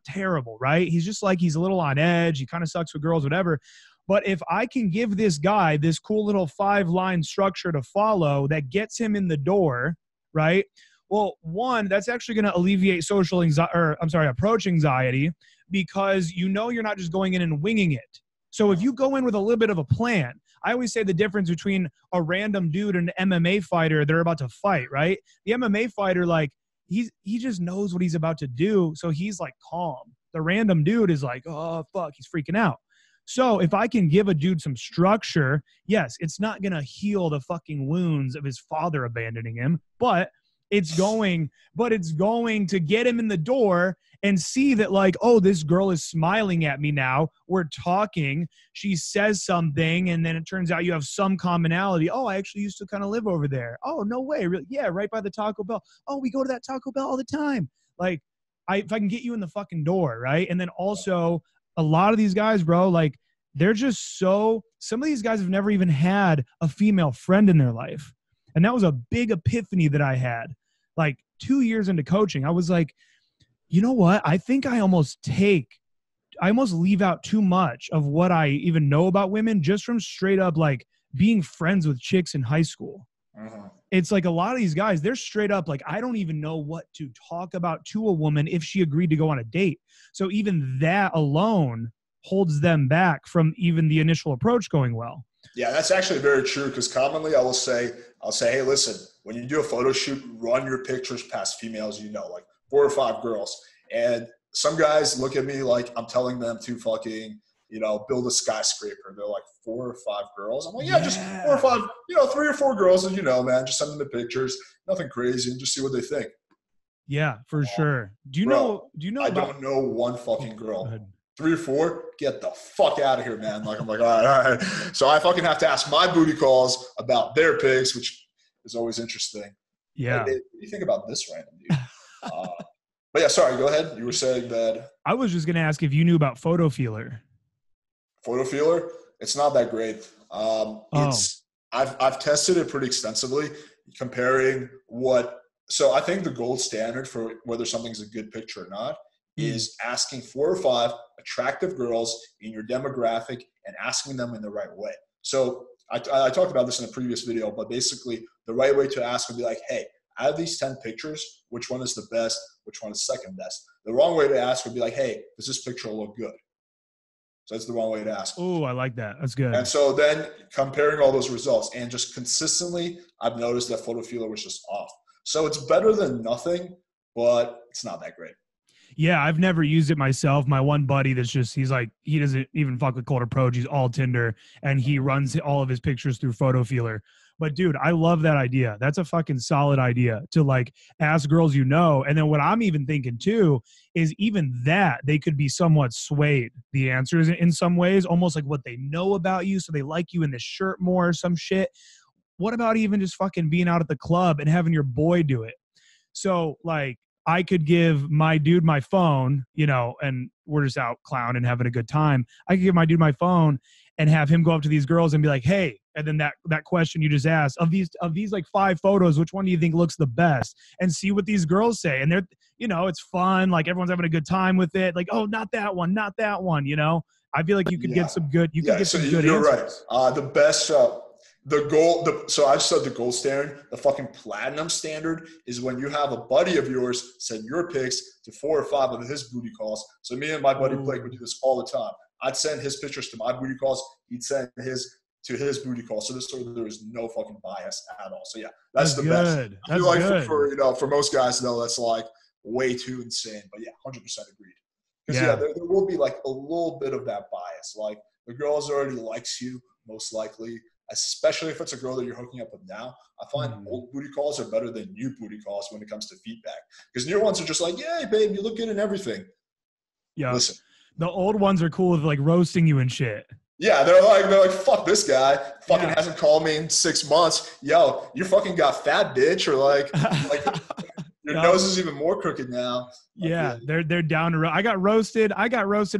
terrible, right? He's just like, he's a little on edge. He kind of sucks with girls, whatever. But if I can give this guy this cool little 5-line structure to follow that gets him in the door, right? Well, one, that's actually going to alleviate approach anxiety, because you know you're not just going in and winging it. So if you go in with a little bit of a plan, I always say the difference between a random dude and an MMA fighter, they're about to fight, right? The MMA fighter, like, he just knows what he's about to do, so he's like calm. The random dude is like, oh, fuck, he's freaking out. So if I can give a dude some structure, yes, it's not going to heal the fucking wounds of his father abandoning him, but it's going to get him in the door and see that, like, oh, this girl is smiling at me now. We're talking. She says something, and then it turns out you have some commonality. Oh, I actually used to kind of live over there. Oh, no way. Really? Yeah, right by the Taco Bell. Oh, we go to that Taco Bell all the time. Like, if I can get you in the fucking door, right? And then also a lot of these guys, bro, like, they're just some of these guys have never even had a female friend in their life. And that was a big epiphany that I had. Like 2 years into coaching, I was like, you know what? I think I almost leave out too much of what I even know about women just from straight up like being friends with chicks in high school. Uh-huh. It's like a lot of these guys, they're straight up like, I don't even know what to talk about to a woman if she agreed to go on a date. So even that alone holds them back from even the initial approach going well. Yeah, that's actually very true, because commonly I'll say, hey, listen, when you do a photo shoot, run your pictures past females, you know, like 4 or 5 girls. And some guys look at me like I'm telling them to fucking, you know, build a skyscraper. They're like 4 or 5 girls. I'm like, yeah, just 4 or 5, you know, 3 or 4 girls, and you know, man, just send them the pictures, nothing crazy, and just see what they think. Yeah, for sure. Do you know? I don't know one fucking girl. 3 or 4, get the fuck out of here, man. Like, I'm like, all right. So I fucking have to ask my booty calls about their pics, which is always interesting. Hey, Yeah. babe, what do you think about this random dude? Uh, but yeah, sorry, go ahead. You were saying that I was just gonna ask if you knew about Photo Feeler. photo feeler, it's not that great. Oh. I've tested it pretty extensively, comparing what. So I think the gold standard for whether something's a good picture or not Mm. is asking 4 or 5 attractive girls in your demographic and asking them in the right way. So I talked about this in a previous video, but basically the right way to ask would be like, hey, out of these 10 pictures, which one is the best? Which one is second best? The wrong way to ask would be like, hey, does this picture look good? So that's the wrong way to ask. Oh, I like that. That's And good. so then comparing all those results and just consistently, I've noticed that photo feeler was just off. So it's better than nothing, but it's not that great. Yeah, I've never used it myself. My one buddy that's just, he's like, he doesn't even fuck with cold approach. He's all Tinder and he runs all of his pictures through Photo Feeler. But dude, I love that idea. That's a fucking solid idea to like ask girls you know. And then what I'm even thinking too is even that they could be somewhat swayed. The answers in some ways, almost like what they know about you. So they like you in this shirt more or some shit. What about even just fucking being out at the club and having your boy do it? So like I could give my dude my phone, you know, and we're just out clowning and having a good time. I could give my dude my phone and have him go up to these girls and be like, hey, and then that question you just asked, of these like 5 photos, which one do you think looks the best? And see what these girls say. And they're, you know, it's fun. Like everyone's having a good time with it. Like, oh, not that one, you know? I feel like you could get some good, So some good you're answers. right. The best, the goal, so I've said the gold standard, the fucking platinum standard is when you have a buddy of yours send your pics to 4 or 5 of his booty calls. So me and my buddy Blake would do this all the time. I'd send his pictures to my booty calls. He'd send his to his booty call. So there is no fucking bias at all. So yeah, that's the best. Good. I feel That's like good. for most guys though, that's like way too insane. But yeah, 100% agreed. Because Yeah. there will be like a little bit of that bias. Like the girls already likes you most likely, especially if it's a girl that you're hooking up with now. I find old booty calls are better than new booty calls when it comes to feedback. Because new ones are just like, yeah, babe, you look good and everything. Yeah. Listen. The old ones are cool with like roasting you and shit. Yeah, they're like, fuck this guy. Fucking hasn't called me in 6 months. Yo, you fucking got fat, bitch. Or like your nose is even more crooked now. Yeah, they're down to. I got roasted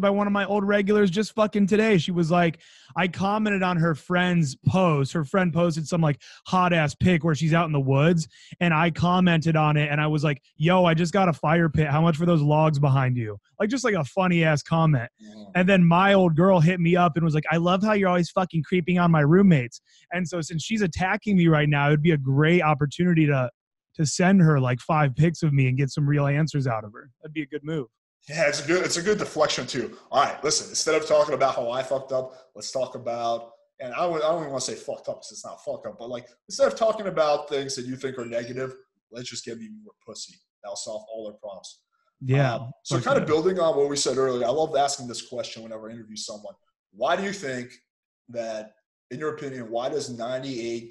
by one of my old regulars just fucking today. She was like, I commented on her friend's post. Her friend posted some like hot ass pic where she's out in the woods, and I commented on it, and I was like, "Yo, I just got a fire pit. How much for those logs behind you?" Like just like a funny ass comment. And then my old girl hit me up and was like, "I love how you're always fucking creeping on my roommates." And so since she's attacking me right now, it'd be a great opportunity to send her like 5 pics of me and get some real answers out of her. That'd be a good move. Yeah, it's a good deflection too. All right, listen, instead of talking about how I fucked up, let's talk about, and I don't even want to say fucked up because it's not fucked up, but like instead of talking about things that you think are negative, let's just give you more pussy. That'll solve all their problems. Yeah. So kind of building on what we said earlier, I love asking this question whenever I interview someone. Why do you think that, in your opinion, why does 99%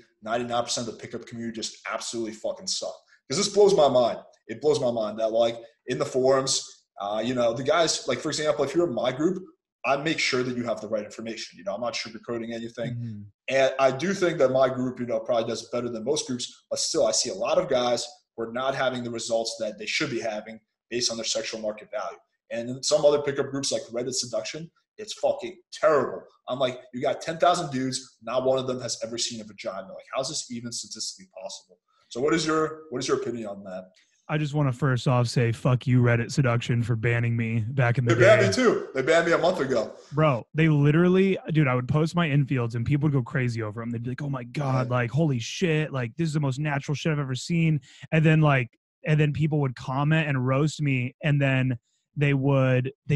of the pickup community just absolutely fucking suck? Because this blows my mind. It blows my mind that like in the forums, the guys, like for example, if you're in my group, I make sure that you have the right information. I'm not sugarcoating anything. Mm-hmm. And I do think that my group, probably does better than most groups, but still I see a lot of guys who are not having the results that they should be having based on their sexual market value. And in some other pickup groups like Reddit Seduction, it's fucking terrible. I'm like, you got 10,000 dudes, not one of them has ever seen a vagina. Like, how's this even statistically possible? So what is your opinion on that? I just want to first off say fuck you, Reddit Seduction, for banning me back in the day. They banned me too. They banned me a month ago. Bro, they literally, dude, I would post my infields and people would go crazy over them. They'd be like, oh my God, like, holy shit, like, this is the most natural shit I've ever seen. And then people would comment and roast me, and then they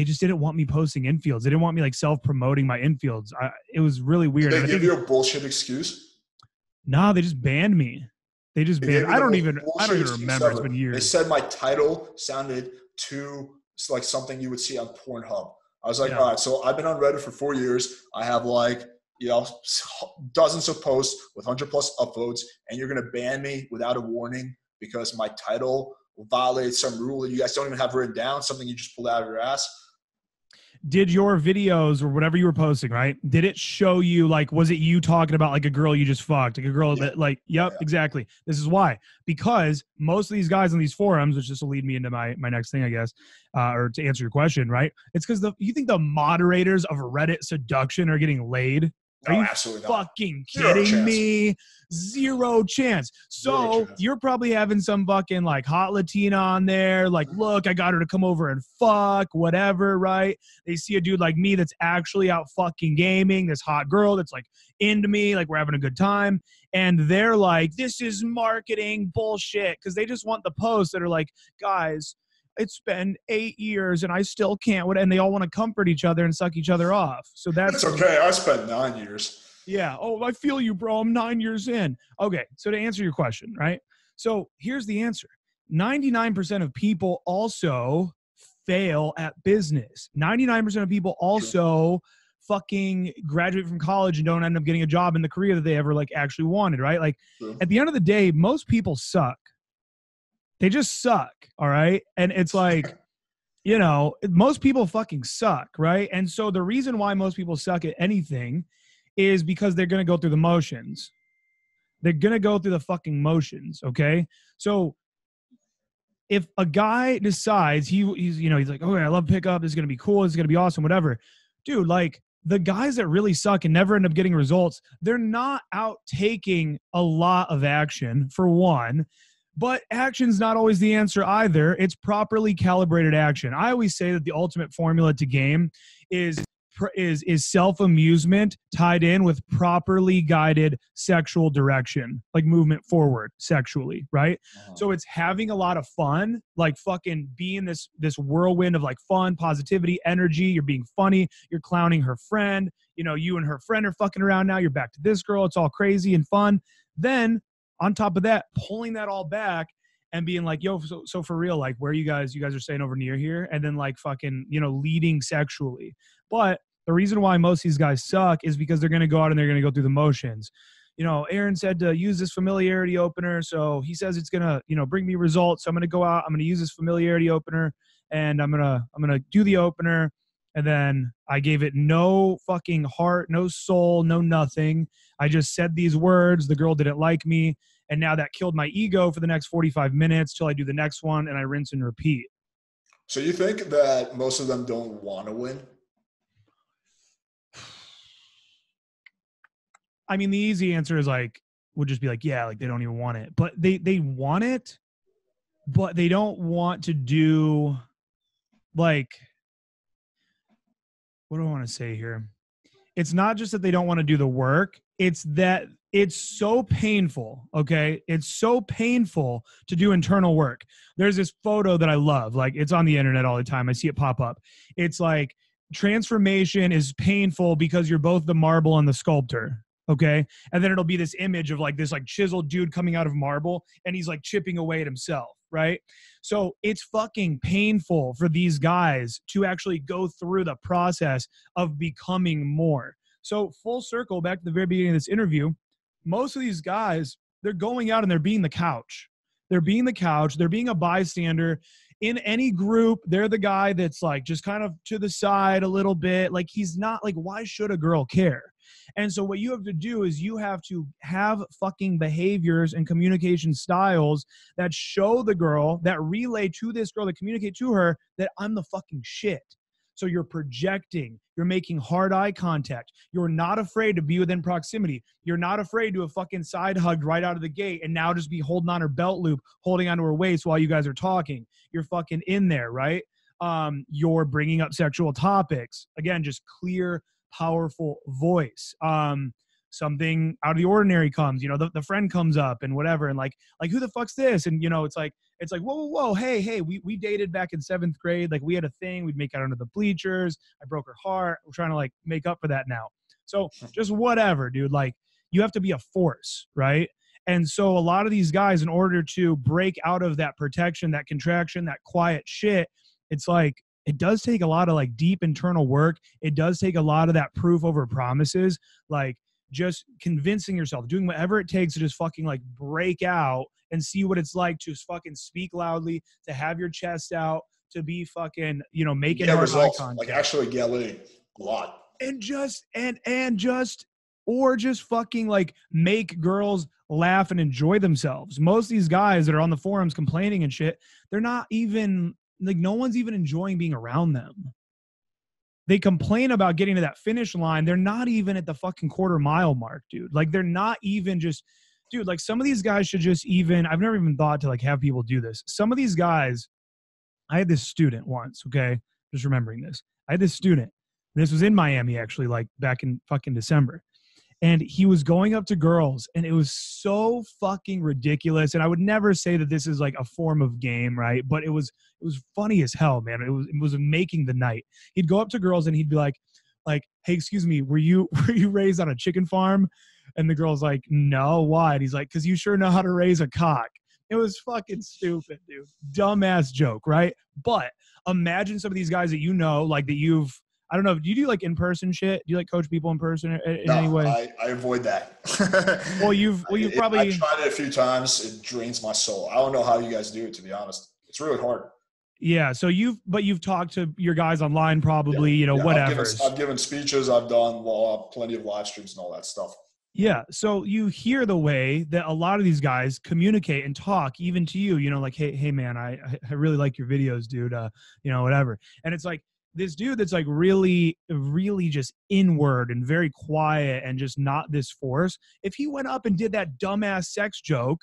just didn't want me posting infields. They didn't want me like self-promoting my infields. It was really weird. Did they give you a bullshit excuse? Nah, they just banned me. They just banned. I don't even remember. It's been years. They said my title sounded too like something you would see on Pornhub. I was like, all right, so I've been on Reddit for 4 years. I have like, dozens of posts with 100+ upvotes, and you're going to ban me without a warning because my title violates some rule that you guys don't even have written down, something you just pulled out of your ass. did your videos or whatever you were posting, right? Did it show you, like, was it you talking about like a girl you just fucked? Like a girl that like, yep, exactly. This is why. Because most of these guys on these forums, which this will lead me into my next thing, I guess, or to answer your question, right? It's because you think the moderators of Reddit seduction are getting laid? Are you fucking kidding me? Zero chance. So you're probably having some fucking like hot Latina on there. Like, look, I got her to come over and fuck, whatever, right? They see a dude like me that's actually out fucking gaming, this hot girl that's like into me, like we're having a good time. And they're like, this is marketing bullshit. Because they just want the posts that are like, guys, it's been 8 years and I still can't. And they all want to comfort each other and suck each other off. So that's okay. I spent 9 years. Yeah. Oh, I feel you, bro. I'm 9 years in. Okay. So to answer your question, right? So here's the answer. 99% of people also fail at business. 99% of people also fucking graduate from college and don't end up getting a job in the career that they ever like actually wanted, right? Like at the end of the day, most people suck. They just suck, all right? And it's like, you know, most people fucking suck, right? And so the reason why most people suck at anything is because they're going to go through the motions. They're going to go through the fucking motions, okay? So if a guy decides he's you know, he's like, okay, I love pickup, this is going to be cool, this is going to be awesome, whatever. Dude, like the guys that really suck and never end up getting results, they're not out taking a lot of action, for one. But action's not always the answer either. It's properly calibrated action. I always say that the ultimate formula to game is self-amusement tied in with properly guided sexual direction, like movement forward sexually, right? So it's having a lot of fun, like fucking being this whirlwind of like fun, positivity, energy. You're being funny. You're clowning her friend. You know, you and her friend are fucking around now. You're back to this girl. It's all crazy and fun. Then on top of that, pulling that all back and being like, yo, so for real, like where you guys are staying over near here, and then like fucking, you know, leading sexually. But the reason why most of these guys suck is because they're going to go out and they're going to go through the motions. You know, Aaron said to use this familiarity opener. So he says it's going to, you know, bring me results. So I'm going to go out, I'm going to use this familiarity opener, and I'm going to do the opener. And then I gave it no fucking heart, no soul, no nothing. I just said these words. The girl didn't like me. And now that killed my ego for the next 45 minutes till I do the next one, and I rinse and repeat. So you think that most of them don't want to win? I mean, the easy answer is like, would just be like, yeah, like they don't even want it. But they want it, but they don't want to do like, what do I want to say here? It's not just that they don't want to do the work. It's that it's so painful, okay? It's so painful to do internal work. There's this photo that I love. Like, it's on the internet all the time. I see it pop up. It's like, transformation is painful because you're both the marble and the sculptor, okay? And then it'll be this image of like this like chiseled dude coming out of marble, and he's like chipping away at himself, right? So it's fucking painful for these guys to actually go through the process of becoming more. So full circle, back to the very beginning of this interview, most of these guys, they're going out and they're being the couch. They're being the couch. They're being a bystander. In any group, they're the guy that's like just kind of to the side a little bit. Like he's not like, why should a girl care? And so what you have to do is you have to have fucking behaviors and communication styles that show the girl, that relay to this girl, that communicate to her that I'm the fucking shit. So you're projecting, you're making hard eye contact. You're not afraid to be within proximity. You're not afraid to have fucking side hugged right out of the gate and now just be holding on her belt loop, holding onto her waist while you guys are talking. You're fucking in there, right? You're bringing up sexual topics. Again, just clear, powerful voice. Something out of the ordinary comes, you know, the friend comes up and whatever, and like who the fuck's this? And you know, it's like whoa, hey, we dated back in 7th grade, like we had a thing, we'd make out under the bleachers, I broke her heart, we're trying to like make up for that now. So just whatever, dude, like you have to be a force, right? And so a lot of these guys, in order to break out of that protection, that contraction, that quiet shit, it's like it does take a lot of like deep internal work. It does take a lot of that proof over promises, like just convincing yourself, doing whatever it takes to just fucking like break out and see what it's like to fucking speak loudly, to have your chest out, to be fucking, you know, making Get her eye results, like contact. actually get laid a lot. And just or just fucking like make girls laugh and enjoy themselves. Most of these guys that are on the forums complaining and shit, they're not even like, no one's even enjoying being around them. They complain about getting to that finish line. They're not even at the fucking quarter mile mark, dude. Like, they're not even just, dude, like some of these guys should just even, I've never even thought to like have people do this. Some of these guys, I had this student once, okay? Just remembering this. I had this student. This was in Miami, actually, like back in fucking December. And he was going up to girls, and it was so fucking ridiculous. And I would never say that this is like a form of game, right? But it was funny as hell, man. It was making the night. He'd go up to girls and he'd be like, hey, excuse me, were you raised on a chicken farm? And the girl's like, no, why? And he's like, because you sure know how to raise a cock. It was fucking stupid, dude. Dumbass joke, right? But imagine some of these guys that you know, like that you've, I don't know, do you do like in-person shit? Do you like coach people in person in any way? I avoid that. Well, you've probably. I've tried it a few times. It drains my soul. I don't know how you guys do it, to be honest. It's really hard. Yeah. So you've talked to your guys online probably, you know, whatever. I've given speeches. I've done plenty of live streams and all that stuff. Yeah. So you hear the way that a lot of these guys communicate and talk, even to you, you know, like, hey man, I really like your videos, dude. You know, whatever. And it's like this dude that's like really, really just inward and very quiet and just not this force. If he went up and did that dumbass sex joke,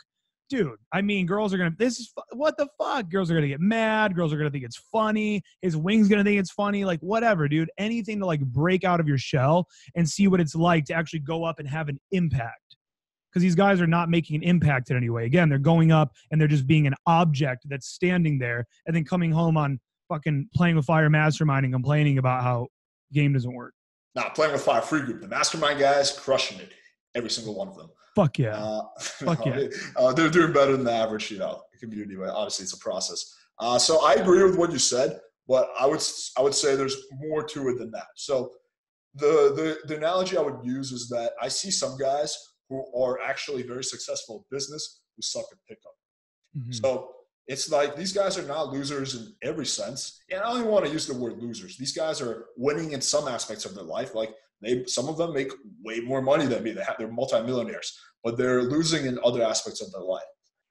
dude, I mean, girls are going to, what the fuck? Girls are going to get mad. Girls are going to think it's funny. His wing's going to think it's funny. Like, whatever, dude. Anything to like break out of your shell and see what it's like to actually go up and have an impact. Because these guys are not making an impact in any way. Again, they're going up and they're just being an object that's standing there and then coming home on fucking Playing with Fire Mastermind and complaining about how game doesn't work. Now, Playing with Fire free group, the Mastermind guys crushing it. Every single one of them. Fuck yeah. They're doing better than the average, you know, community. But obviously, it's a process. So I agree with what you said, but I would say there's more to it than that. So the analogy I would use is that I see some guys who are actually very successful in business who suck at pickup. Mm-hmm. So it's like these guys are not losers in every sense. And I don't even want to use the word losers. These guys are winning in some aspects of their life. Like some of them make way more money than me. They're multimillionaires, but they're losing in other aspects of their life.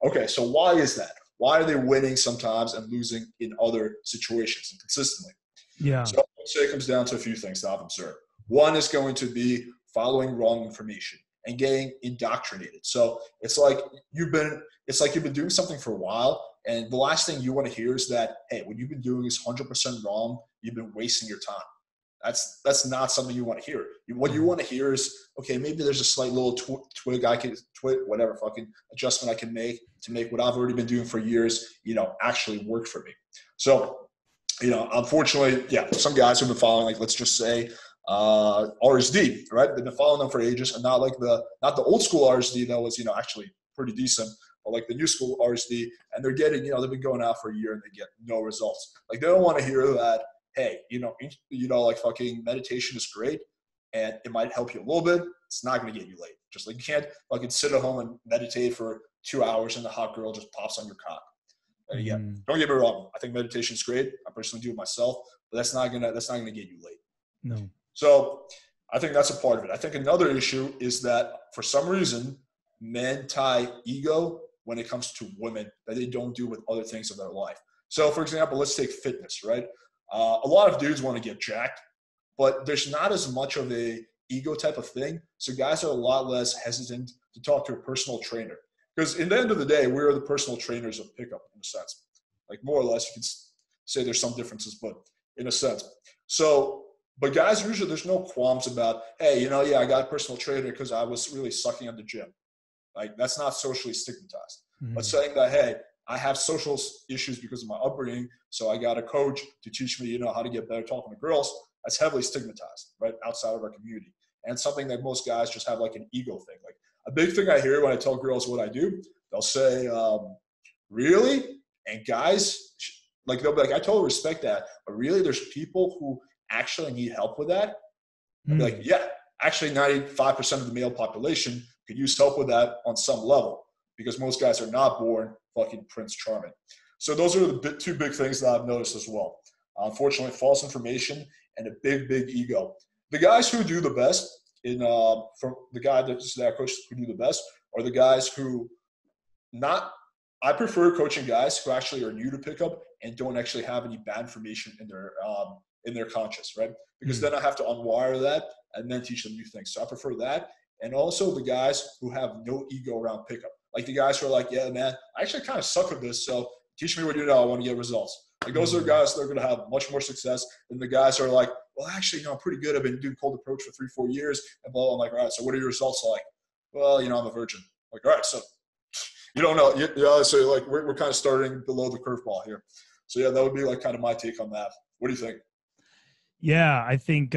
Okay, so why is that? Why are they winning sometimes and losing in other situations and consistently? Yeah. So I would say it comes down to a few things that I've observed. One is going to be following wrong information and getting indoctrinated. So it's like you've been doing something for a while, and the last thing you want to hear is that, hey, what you've been doing is 100% wrong. You've been wasting your time. That's not something you want to hear. What you want to hear is, okay, maybe there's a slight little whatever fucking adjustment I can make to make what I've already been doing for years, you know, actually work for me. So, you know, unfortunately, yeah, some guys who've been following, like, let's just say, RSD, right? They've been following them for ages, and not the old school RSD that was, you know, actually pretty decent, but like the new school RSD, and they're getting, you know, they've been going out for a year and they get no results. Like, they don't want to hear that, hey, you know, like fucking meditation is great and it might help you a little bit. It's not going to get you laid. Just like you can't fucking sit at home and meditate for 2 hours and the hot girl just pops on your cock. And again, don't get me wrong. I think meditation is great. I personally do it myself, but that's not gonna get you laid. No. So I think that's a part of it. I think another issue is that for some reason, men tie ego when it comes to women that they don't do with other things of their life. So for example, let's take fitness, right? A lot of dudes want to get jacked, but there's not as much of a ego type of thing. So guys are a lot less hesitant to talk to a personal trainer. Because in the end of the day, we're the personal trainers of pickup in a sense. Like more or less, you can say there's some differences, but in a sense. So, but guys, usually there's no qualms about, hey, you know, yeah, I got a personal trainer because I was really sucking at the gym. Like, that's not socially stigmatized. Mm-hmm. But saying that, hey, I have social issues because of my upbringing, so I got a coach to teach me, you know, how to get better talking to girls, that's heavily stigmatized, right, outside of our community. And something that most guys just have like an ego thing. Like, a big thing I hear when I tell girls what I do, they'll say, really? And guys, like, they'll be like, I totally respect that, but really there's people who actually need help with that? I'll be like, yeah, actually 95% of the male population could use help with that on some level, because most guys are not born fucking Prince Charming. So those are the two big things that I've noticed as well. Unfortunately, false information and a big ego. The guys who do the best from the guy that coaches who do the best are the guys who I prefer coaching guys who actually are new to pickup and don't actually have any bad information in their conscious, right? Because then I have to unwire that and then teach them new things. So I prefer that. And also the guys who have no ego around pickup. Like the guys who are like, yeah, man, I actually kind of suck at this. So teach me what you know. I want to get results. Like those are guys that are going to have much more success than the guys who are like, well, actually, I'm pretty good. I've been doing cold approach for 3-4 years. And blah, blah. I'm like, all right, so what are your results like? Well, I'm a virgin. Like, all right, so you don't know. Yeah, so like we're kind of starting below the curveball here. So yeah, that would be like kind of my take on that. What do you think? Yeah, I think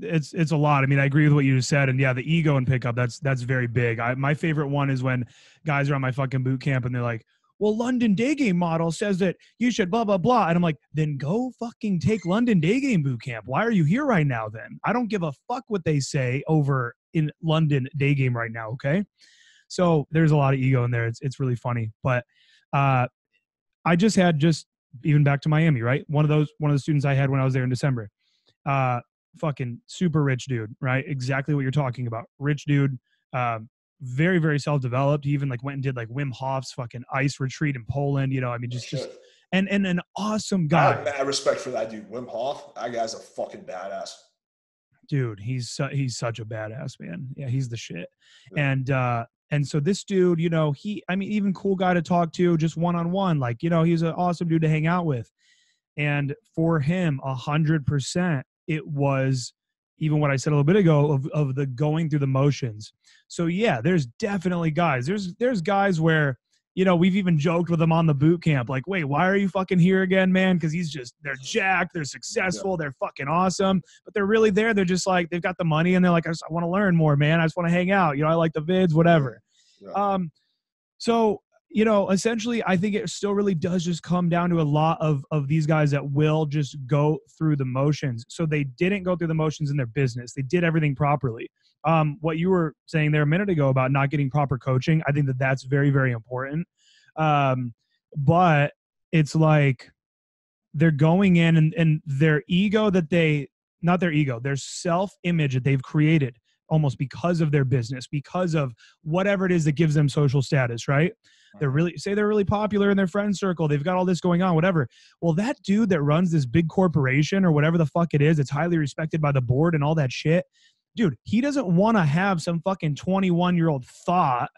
it's a lot. I mean, I agree with what you just said, and yeah, the ego and pickup, that's very big. My favorite one is when guys are on my fucking boot camp and they're like, well, London Day Game model says that you should blah, blah, blah. And I'm like, then go fucking take London Day Game boot camp. Why are you here right now then? I don't give a fuck what they say over in London Day Game right now, okay? So there's a lot of ego in there. It's really funny. But I just even back to Miami, right? One of the students I had when I was there in December, fucking super rich dude, right? Exactly what you're talking about. Rich dude, very, very self-developed. He even like went and did like Wim Hof's fucking ice retreat in Poland, I mean, just and an awesome guy. I have mad respect for that dude. Wim Hof, that guy's a fucking badass. Dude, he's such a badass, man. Yeah, he's the shit. Yeah. And so this dude, even cool guy to talk to, just one-on-one, like, he's an awesome dude to hang out with. And for him, 100%, it was even what I said a little bit ago of the going through the motions. So yeah, there's definitely guys. There's guys where, we've even joked with them on the boot camp, like, wait, why are you fucking here again, man? Because they're jacked, they're successful, they're fucking awesome, but they're really there. They're just like, they've got the money and they're like, I want to learn more, man. I just want to hang out. I like the vids, whatever. Yeah. So, essentially, I think it still really does just come down to a lot of these guys that will just go through the motions. So they didn't go through the motions in their business. They did everything properly. What you were saying there a minute ago about not getting proper coaching, I think that's very, very important. But it's like they're going in and their ego their self-image that they've created almost because of their business, because of whatever it is that gives them social status, right? They're really popular in their friend circle. They've got all this going on, whatever. Well, that dude that runs this big corporation or whatever the fuck it is, it's highly respected by the board and all that shit. Dude, he doesn't want to have some fucking 21-year-old thought,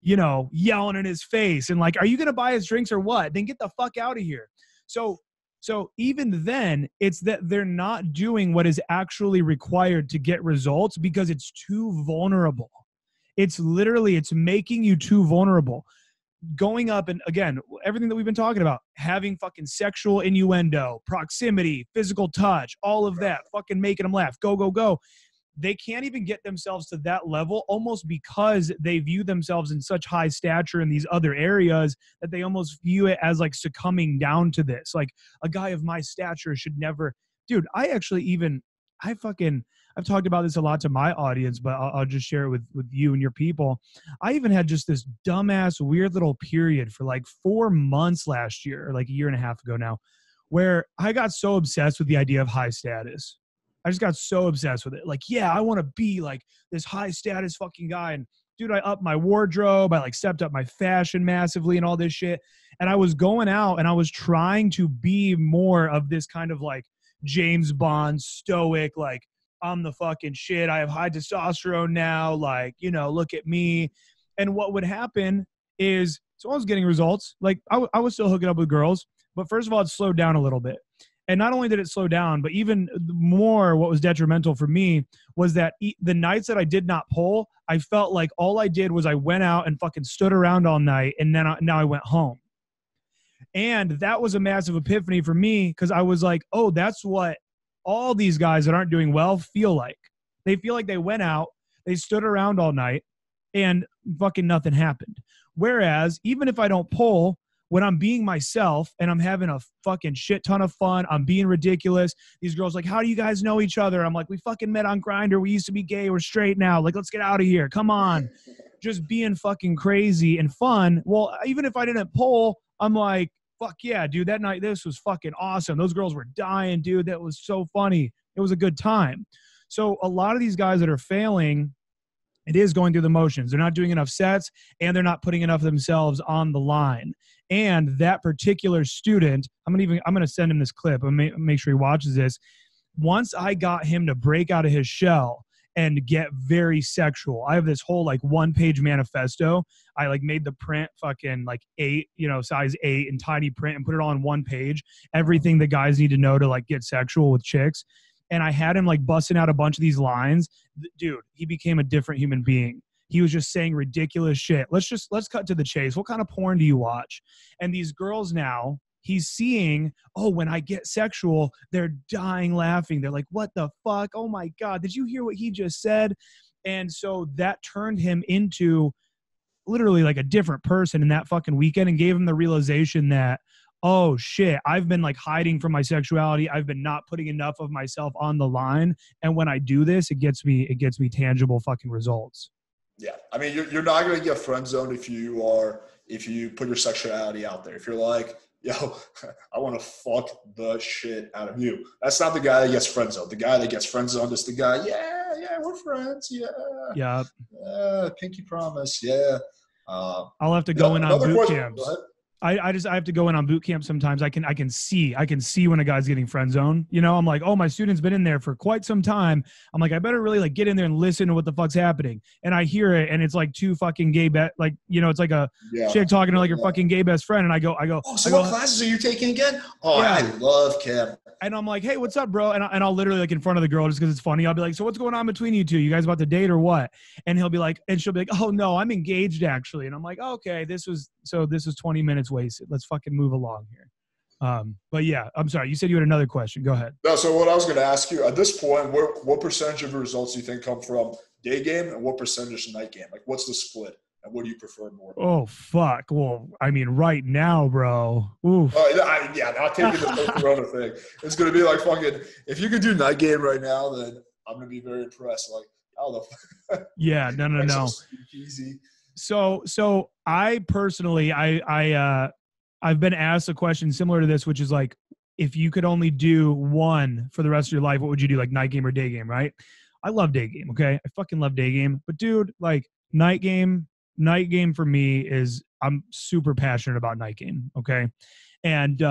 yelling in his face and like, are you going to buy his drinks or what? Then get the fuck out of here. So even then, it's that they're not doing what is actually required to get results because it's too vulnerable. It's making you too vulnerable. Going up and, again, everything that we've been talking about, having fucking sexual innuendo, proximity, physical touch, all of that, fucking making them laugh, go. They can't even get themselves to that level almost because they view themselves in such high stature in these other areas that they almost view it as like succumbing down to this. Like a guy of my stature should never, dude, I've talked about this a lot to my audience, but I'll just share it with you and your people. I even had just this dumbass weird little period for like 4 months last year, or like a year and a half ago now, where I got so obsessed with the idea of high status. I just got so obsessed with it. Like, yeah, I want to be like this high status fucking guy. And dude, I upped my wardrobe. I like stepped up my fashion massively and all this shit. And I was going out and I was trying to be more of this kind of like James Bond stoic, like I'm the fucking shit. I have high testosterone now. Like, look at me. And what would happen is, so I was getting results. Like I was still hooking up with girls, but first of all, it slowed down a little bit. And not only did it slow down, but even more what was detrimental for me was that the nights that I did not pull, I felt like all I did was I went out and fucking stood around all night, and then now I went home. And that was a massive epiphany for me because I was like, oh, that's what all these guys that aren't doing well feel like. They feel like they went out, they stood around all night, and fucking nothing happened. Whereas even if I don't pull, when I'm being myself and I'm having a fucking shit ton of fun, I'm being ridiculous. These girls like, how do you guys know each other? I'm like, we fucking met on Grindr. We used to be gay. We're straight now. Like, let's get out of here. Come on. Just being fucking crazy and fun. Well, even if I didn't poll, I'm like, fuck yeah, dude, that night, this was fucking awesome. Those girls were dying, dude. That was so funny. It was a good time. So a lot of these guys that are failing, it is going through the motions. They're not doing enough sets, and they're not putting enough of themselves on the line. And that particular student, I'm gonna send him this clip. I'm gonna make sure he watches this. Once I got him to break out of his shell and get very sexual, I have this whole like 1-page manifesto. I like made the print fucking like 8, size 8 in tiny print and put it all on 1 page. Everything that guys need to know to like get sexual with chicks. And I had him like busting out a bunch of these lines. Dude, he became a different human being. He was just saying ridiculous shit. Let's cut to the chase. What kind of porn do you watch? And these girls now, he's seeing, oh, when I get sexual, they're dying laughing. They're like, what the fuck? Oh my God, did you hear what he just said? And so that turned him into literally like a different person in that fucking weekend, and gave him the realization that, oh shit, I've been like hiding from my sexuality. I've been not putting enough of myself on the line. And when I do this, it gets me tangible fucking results. Yeah. I mean, you're not going to get friend zoned if you put your sexuality out there. If you're like, yo, I want to fuck the shit out of you. That's not the guy that gets friend zoned. The guy that gets friend zoned is the guy, yeah, we're friends. Yeah. Pinky promise. Yeah. I'll have to go in on boot camps. I have to go in on boot camp sometimes. I can see when a guy's getting friend zoned. I'm like, oh, my student's been in there for quite some time. I'm like, I better really like get in there and listen to what the fuck's happening. And I hear it, and it's like two fucking gay it's like a chick talking to like your fucking gay best friend. And I go, oh, so what classes are you taking again? Oh, yeah. I love Kim. And I'm like, hey, what's up, bro? And I'll literally like in front of the girl just because it's funny. I'll be like, so what's going on between you two? You guys about to date or what? And she'll be like, oh no, I'm engaged actually. And I'm like, okay, this was 20 minutes wasted. Let's fucking move along here. But yeah, I'm sorry. You said you had another question. Go ahead. No, so what I was going to ask you at this point, what percentage of your results do you think come from day game and what percentage night game? Like, what's the split? And what do you prefer more? Oh, fuck. Well, I mean, right now, bro. Oof. Not taking the whole Corona thing. It's going to be like fucking, if you could do night game right now, then I'm going to be very impressed. Like, how the yeah, no. Easy. So I personally, I've been asked a question similar to this, which is like, if you could only do one for the rest of your life, what would you do? Like night game or day game, right? I love day game, okay? I fucking love day game. But dude, like night game for me is, I'm super passionate about night game, okay? And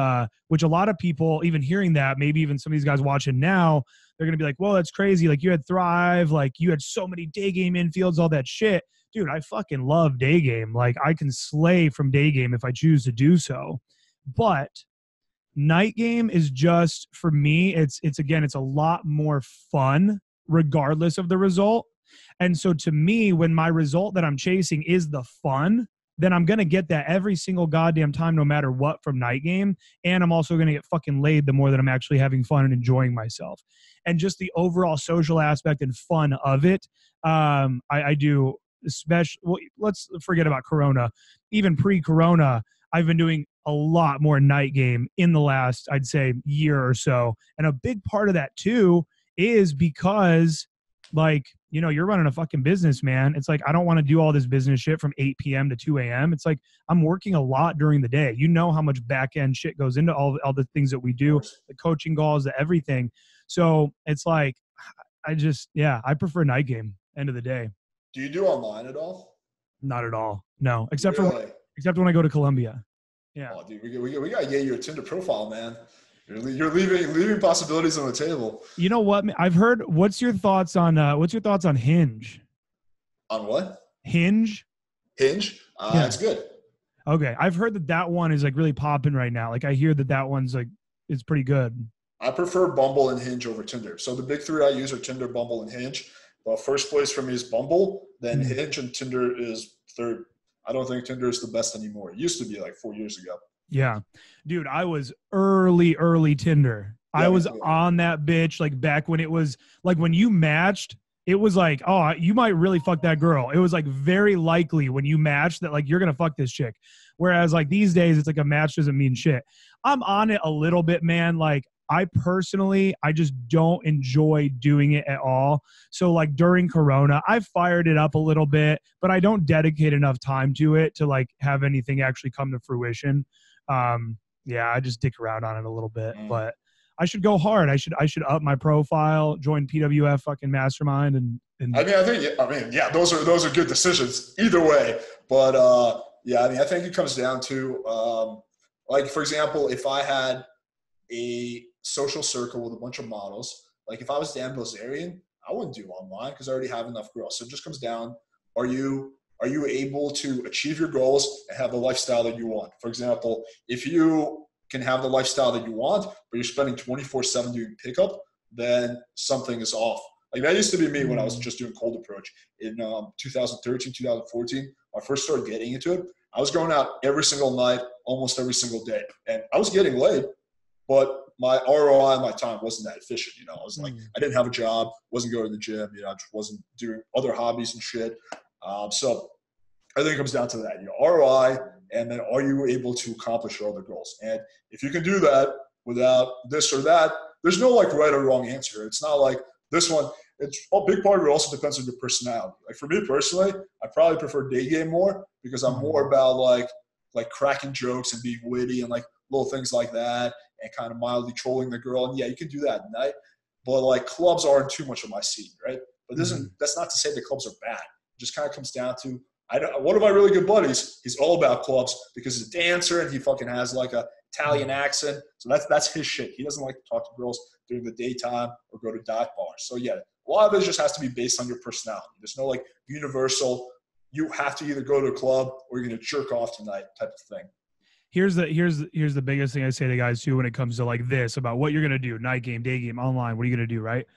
which a lot of people, even hearing that, maybe even some of these guys watching now, they're going to be like, well, that's crazy. Like you had Thrive, like you had so many day game infields, all that shit. Dude, I fucking love day game. Like I can slay from day game if I choose to do so. But night game is just, for me, it's a lot more fun regardless of the result. And so to me, when my result that I'm chasing is the fun, then I'm going to get that every single goddamn time, no matter what, from night game. And I'm also going to get fucking laid the more that I'm actually having fun and enjoying myself. And just the overall social aspect and fun of it, I do, especially, well, let's forget about Corona. Even pre-Corona, I've been doing a lot more night game in the last, I'd say, year or so. And a big part of that too is because, like, you're running a fucking business, man. It's like, I don't want to do all this business shit from 8 p.m. to 2 a.m. It's like, I'm working a lot during the day. You know how much back end shit goes into all the things that we do, the coaching calls, the everything. So it's like, I prefer night game, end of the day. Do you do online at all? Not at all. No, except when I go to Colombia. Yeah. Oh, dude, we gotta get you a Tinder profile, man. You're leaving possibilities on the table. You know what? I've heard. What's your thoughts on Hinge? On what? Hinge. Hinge. Yeah. It's good. Okay, I've heard that one is like really popping right now. Like I hear that one's like, it's pretty good. I prefer Bumble and Hinge over Tinder. So the big three I use are Tinder, Bumble, and Hinge. The first place for me is Bumble, then Hinge, and Tinder is third. I don't think Tinder is the best anymore. It used to be like 4 years ago. Yeah. Dude, I was early Tinder. Yeah, I was on that bitch like back when it was like when you matched it was like, oh, you might really fuck that girl. It was like very likely when you match that like you're gonna fuck this chick. Whereas like these days, it's like a match doesn't mean shit. I'm on it a little bit, man. Like I personally, I just don't enjoy doing it at all. So like during Corona, I fired it up a little bit, but I don't dedicate enough time to it to like have anything actually come to fruition. Yeah, I just dick around on it a little bit, but I should go hard. I should up my profile, join PWF fucking mastermind, and yeah, those are good decisions either way. But yeah, I mean, I think it comes down to like, for example, if I had a social circle with a bunch of models, like if I was Dan Bilzerian, I wouldn't do online because I already have enough girls. So it just comes down, are you able to achieve your goals and have the lifestyle that you want? For example, if you can have the lifestyle that you want, but you're spending 24/7 doing pickup, then something is off. Like that used to be me when I was just doing cold approach in 2013, 2014. When I first started getting into it, I was going out every single night, almost every single day. And I was getting laid, but my ROI on my time wasn't that efficient. You know, I was like, I didn't have a job, wasn't going to the gym, you know, I just wasn't doing other hobbies and shit. So I think it comes down to that, you know, ROI, and then are you able to accomplish your other goals? And if you can do that without this or that, there's no like right or wrong answer. It's not like this one. It's a big part of it also depends on your personality. Like for me personally, I probably prefer day game more because I'm more about like cracking jokes and being witty and like little things like that and kind of mildly trolling the girl. And yeah, you can do that at night, but like clubs aren't too much of my scene, right? But that's not to say that clubs are bad. It just kind of comes down to one of my really good buddies, he's all about clubs because he's a dancer and he fucking has like a Italian accent. So that's his shit. He doesn't like to talk to girls during the daytime or go to dive bars. So yeah, a lot of it just has to be based on your personality. There's no like universal, you have to either go to a club or you're going to jerk off tonight type of thing. Here's the biggest thing I say to guys too when it comes to like this about what you're going to do, night game, day game, online, what are you going to do, right?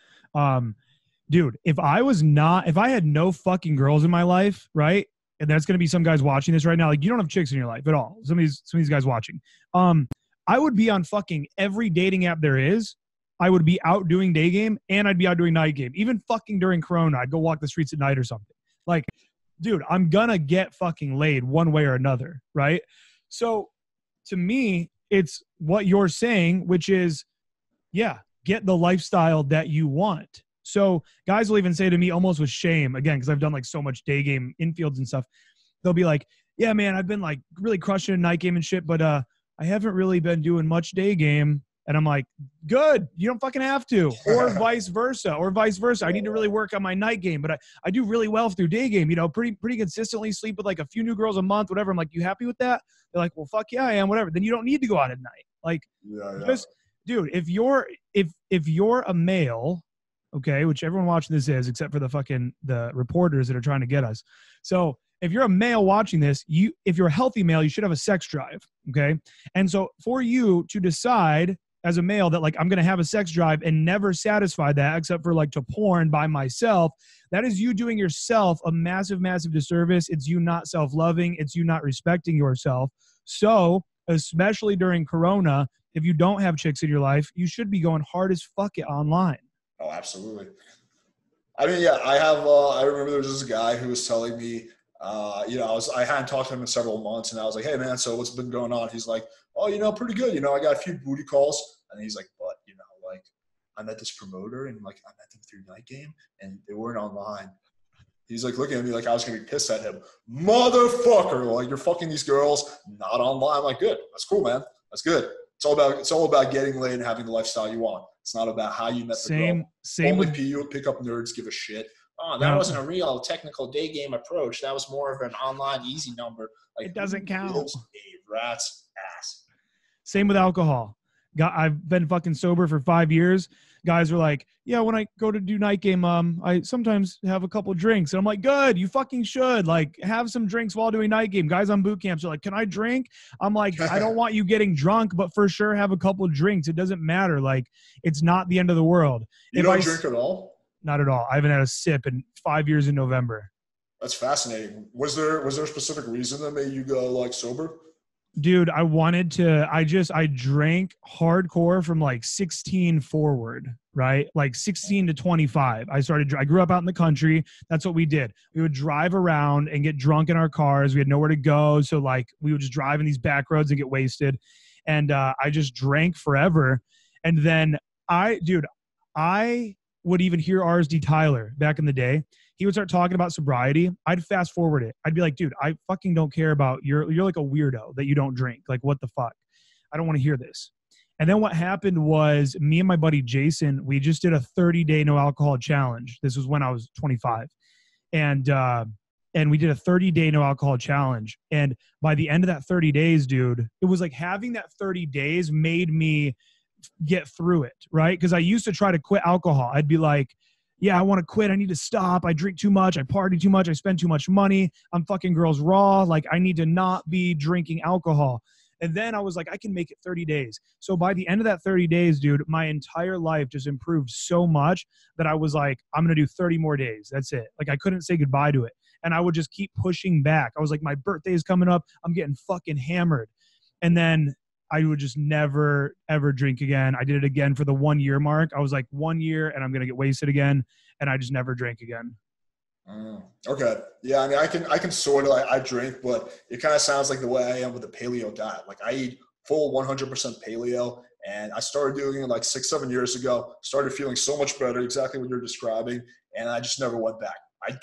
Dude, if I had no fucking girls in my life, right? And that's going to be some guys watching this right now. Like you don't have chicks in your life at all. Some of these guys watching. I would be on fucking every dating app there is. I would be out doing day game and I'd be out doing night game. Even fucking during Corona, I'd go walk the streets at night or something. Like, dude, I'm gonna get fucking laid one way or another, right? So to me, it's what you're saying, which is, yeah, get the lifestyle that you want. So guys will even say to me almost with shame, again, because I've done like so much day game infields and stuff. They'll be like, yeah, man, I've been like really crushing a night game and shit, but I haven't really been doing much day game. And I'm like, good, you don't fucking have to. Or vice versa. I need to really work on my night game, but I do really well through day game, you know, pretty consistently, sleep with like a few new girls a month, whatever. I'm like, you happy with that? They're like, well, fuck yeah, I am, whatever. Then you don't need to go out at night. Like, just, dude, if you're a male, okay, which everyone watching this is, except for the reporters that are trying to get us. So if you're a male watching this, if you're a healthy male, you should have a sex drive, okay? And so for you to decide as a male that like I'm going to have a sex drive and never satisfy that except for like to porn by myself, that is you doing yourself a massive, massive disservice. It's you not self-loving. It's you not respecting yourself. So especially during Corona, if you don't have chicks in your life, you should be going hard as fuck it online. Oh, absolutely. I mean, yeah, I remember there was this guy who was telling me, you know, I hadn't talked to him in several months and I was like, hey man, so what's been going on? He's like, oh, you know, pretty good. You know, I got a few booty calls. And he's like, but, you know, like I met this promoter and like I met them through night game and they weren't online. He's like looking at me like I was going to be pissed at him. Motherfucker. Like you're fucking these girls, not online. I'm like, good. That's cool, man. That's good. It's all about getting laid and having the lifestyle you want. It's not about how you met the girl. Only pick up nerds give a shit. Oh, that wasn't a real technical day game approach. That was more of an online easy number. Like, it doesn't count. A rat's ass. Same with alcohol. I've been fucking sober for 5 years. Guys are like, yeah, when I go to do night game, I sometimes have a couple drinks. And I'm like, good, you fucking should. Like, have some drinks while doing night game. Guys on boot camps are like, can I drink? I'm like, I don't want you getting drunk, but for sure have a couple drinks. It doesn't matter. Like, it's not the end of the world. You don't drink at all? Not at all. I haven't had a sip in 5 years in November. That's fascinating. Was there a specific reason that made you go like sober? Dude, I drank hardcore from like 16 forward, right? Like 16 to 25. I grew up out in the country. That's what we did. We would drive around and get drunk in our cars. We had nowhere to go. So like we would just drive in these back roads and get wasted. And I just drank forever. And then I would even hear RSD Tyler back in the day. He would start talking about sobriety. I'd fast forward it. I'd be like, dude, I fucking don't care about you're like a weirdo that you don't drink. Like, what the fuck? I don't want to hear this. And then what happened was me and my buddy Jason, we just did a 30-day no alcohol challenge. This was when I was 25. And we did a 30-day no alcohol challenge. And by the end of that 30 days, dude, it was like having that 30 days made me get through it, right? Because I used to try to quit alcohol. I'd be like, yeah, I want to quit. I need to stop. I drink too much. I party too much. I spend too much money. I'm fucking girls raw. Like, I need to not be drinking alcohol. And then I was like, I can make it 30 days. So by the end of that 30 days, dude, my entire life just improved so much that I was like, I'm going to do 30 more days. That's it. Like, I couldn't say goodbye to it. And I would just keep pushing back. I was like, my birthday is coming up. I'm getting fucking hammered. And then I would just never, ever drink again. I did it again for the 1 year mark. I was like, 1 year and I'm going to get wasted again. And I just never drank again. Okay. Yeah. I mean, I can sort of, I drink, but it kind of sounds like the way I am with the paleo diet. Like, I eat full 100% paleo, and I started doing it like 6-7 years ago, started feeling so much better, exactly what you're describing. And I just never went back. I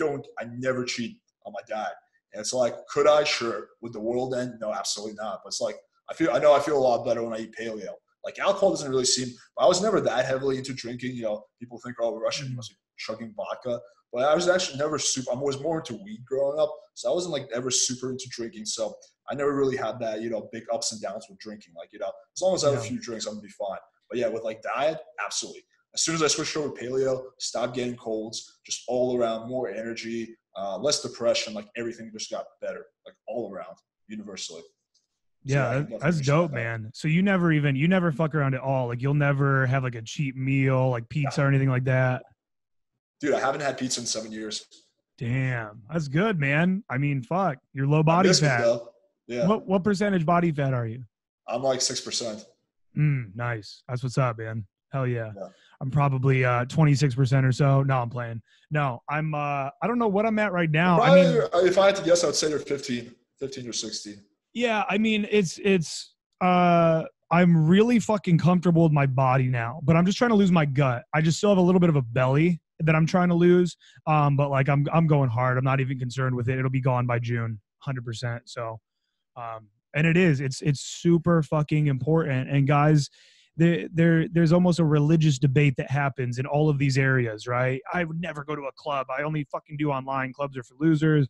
never cheat on my diet. And it's like, could I? Sure. Would the world end? No, absolutely not. But it's like, I feel a lot better when I eat paleo. Like, alcohol doesn't really seem, I was never that heavily into drinking. You know, people think, oh, Russian must be chugging vodka. But I was actually never I was more into weed growing up. So I wasn't like ever super into drinking. So I never really had that, big ups and downs with drinking. Like, as long as I have a few drinks, I'm gonna be fine. But yeah, with like diet, absolutely. As soon as I switched over to paleo, stopped getting colds, just all around, more energy, less depression, like everything just got better, like all around, universally. So Yeah, that's dope, man. So you never fuck around at all. Like, you'll never have like a cheap meal, like pizza or anything like that. Dude, I haven't had pizza in 7 years. Damn, that's good, man. I mean, fuck, you're low body I miss fat. it, though. Yeah. What percentage body fat are you? I'm like 6%. Nice. That's what's up, man. Hell yeah. I'm probably 26% or so. No, I'm playing. No, I'm I don't know what I'm at right now. Probably, I mean, if I had to guess, I would say you're 15 or 16. Yeah, I mean, it's I'm really fucking comfortable with my body now, but I'm just trying to lose my gut. I just still have a little bit of a belly that I'm trying to lose. But like I'm going hard. I'm not even concerned with it. It'll be gone by June, 100%. So, and it's super fucking important. And guys, there's almost a religious debate that happens in all of these areas, right? I would never go to a club. I only fucking do online. Clubs are for losers.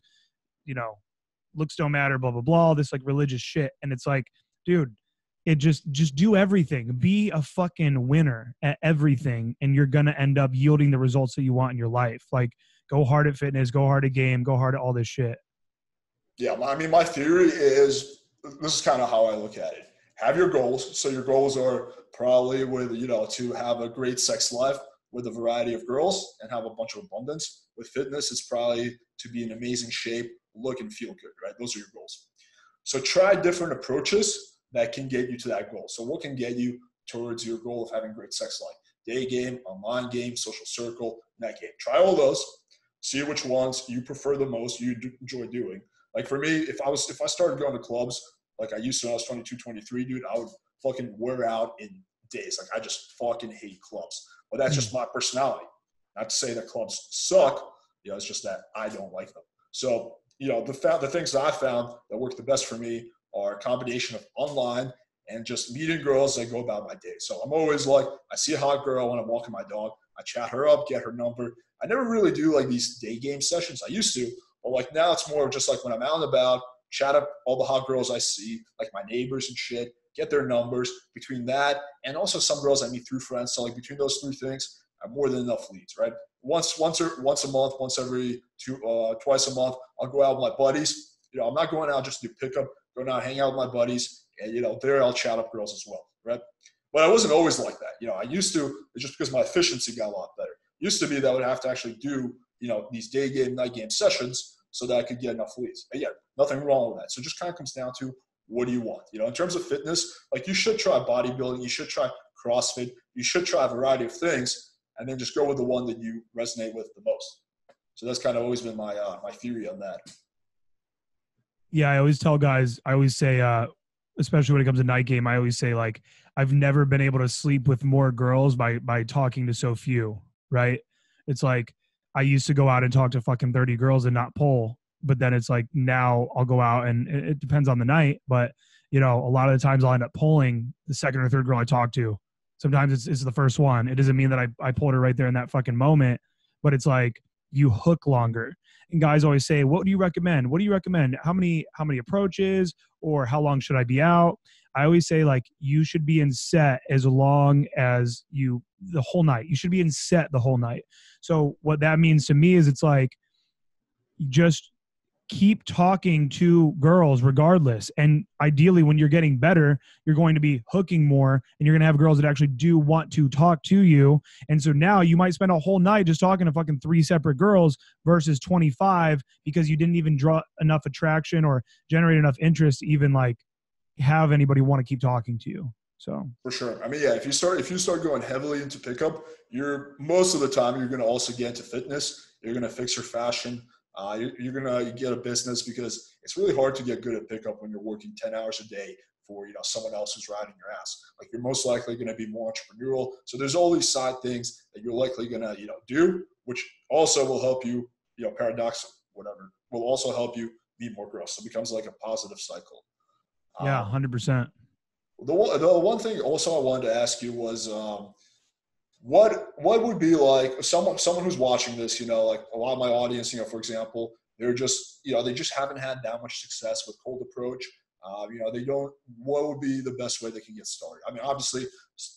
Looks don't matter, blah, blah, blah, this like religious shit. And it's like, dude, it just do everything. Be a fucking winner at everything, and you're going to end up yielding the results that you want in your life. Like, go hard at fitness, go hard at game, go hard at all this shit. Yeah, I mean, my theory is, this is kind of how I look at it. Have your goals. So your goals are probably to have a great sex life with a variety of girls and have a bunch of abundance. With fitness, it's probably to be in amazing shape, look and feel good, right? Those are your goals. So try different approaches that can get you to that goal. So what can get you towards your goal of having great sex life? Day game, online game, social circle, night game. Try all those. See which ones you prefer the most, you enjoy doing. Like for me, if I started going to clubs like I used to when I was 22, 23, dude, I would fucking wear out in days. Like, I just fucking hate clubs. But that's just my personality. Not to say that clubs suck. It's just that I don't like them. So, the things that I found that work the best for me are a combination of online and just meeting girls that go about my day. So I'm always like, I see a hot girl when I'm walking my dog. I chat her up, get her number. I never really do like these day game sessions. I used to, but like now it's more of just like when I'm out and about, chat up all the hot girls I see, like my neighbors and shit, get their numbers. Between that and also some girls I meet through friends. So like between those three things, I have more than enough leads, right? Once a month, once every twice a month, I'll go out with my buddies. I'm not going out just to do pickup, going out, hang out with my buddies, and there I'll chat up girls as well, right? But I wasn't always like that. I used to, just because my efficiency got a lot better. It used to be that I would have to actually do, these day game, night game sessions so that I could get enough leads. And yeah, nothing wrong with that. So it just kind of comes down to, what do you want? In terms of fitness, like you should try bodybuilding, you should try CrossFit, you should try a variety of things. and then just go with the one that you resonate with the most. So that's kind of always been my my theory on that. Yeah, I always tell guys, I always say, especially when it comes to night game, I always say like, I've never been able to sleep with more girls by talking to so few, right? It's like, I used to go out and talk to fucking 30 girls and not pull, but then it's like, now I'll go out and it depends on the night, but you know, a lot of the times I'll end up pulling the second or third girl I talk to. Sometimes it's the first one. It doesn't mean that I pulled her right there in that fucking moment, but it's like, you hook longer. And guys always say, what do you recommend? What do you recommend? How many approaches, or how long should I be out? I always say, like, you should be in set as long as the whole night. You should be in set the whole night. So what that means to me is it's like, just keep talking to girls regardless. And ideally, when you're getting better, you're going to be hooking more, and you're going to have girls that actually do want to talk to you. And so now you might spend a whole night just talking to fucking 3 separate girls versus 25 because you didn't even draw enough attraction or generate enough interest to even like have anybody want to keep talking to you. So for sure. I mean, yeah, if you start going heavily into pickup, you're most of the time you're going to also get into fitness. You're going to fix your fashion. You're going to get a business, because it's really hard to get good at pickup when you're working 10 hours a day for, you know, someone else who's riding your ass. Like, you're most likely going to be more entrepreneurial. So there's all these side things that you're likely going to, you know, do, which also will help you, you know, paradox, whatever, will also help you meet more girls. So it becomes like a positive cycle. yeah, 100%. The one thing also I wanted to ask you was, what would be like someone who's watching this, you know, like a lot of my audience, you know, for example, they're just, you know, they just haven't had that much success with cold approach. You know, what would be the best way they can get started? I mean, obviously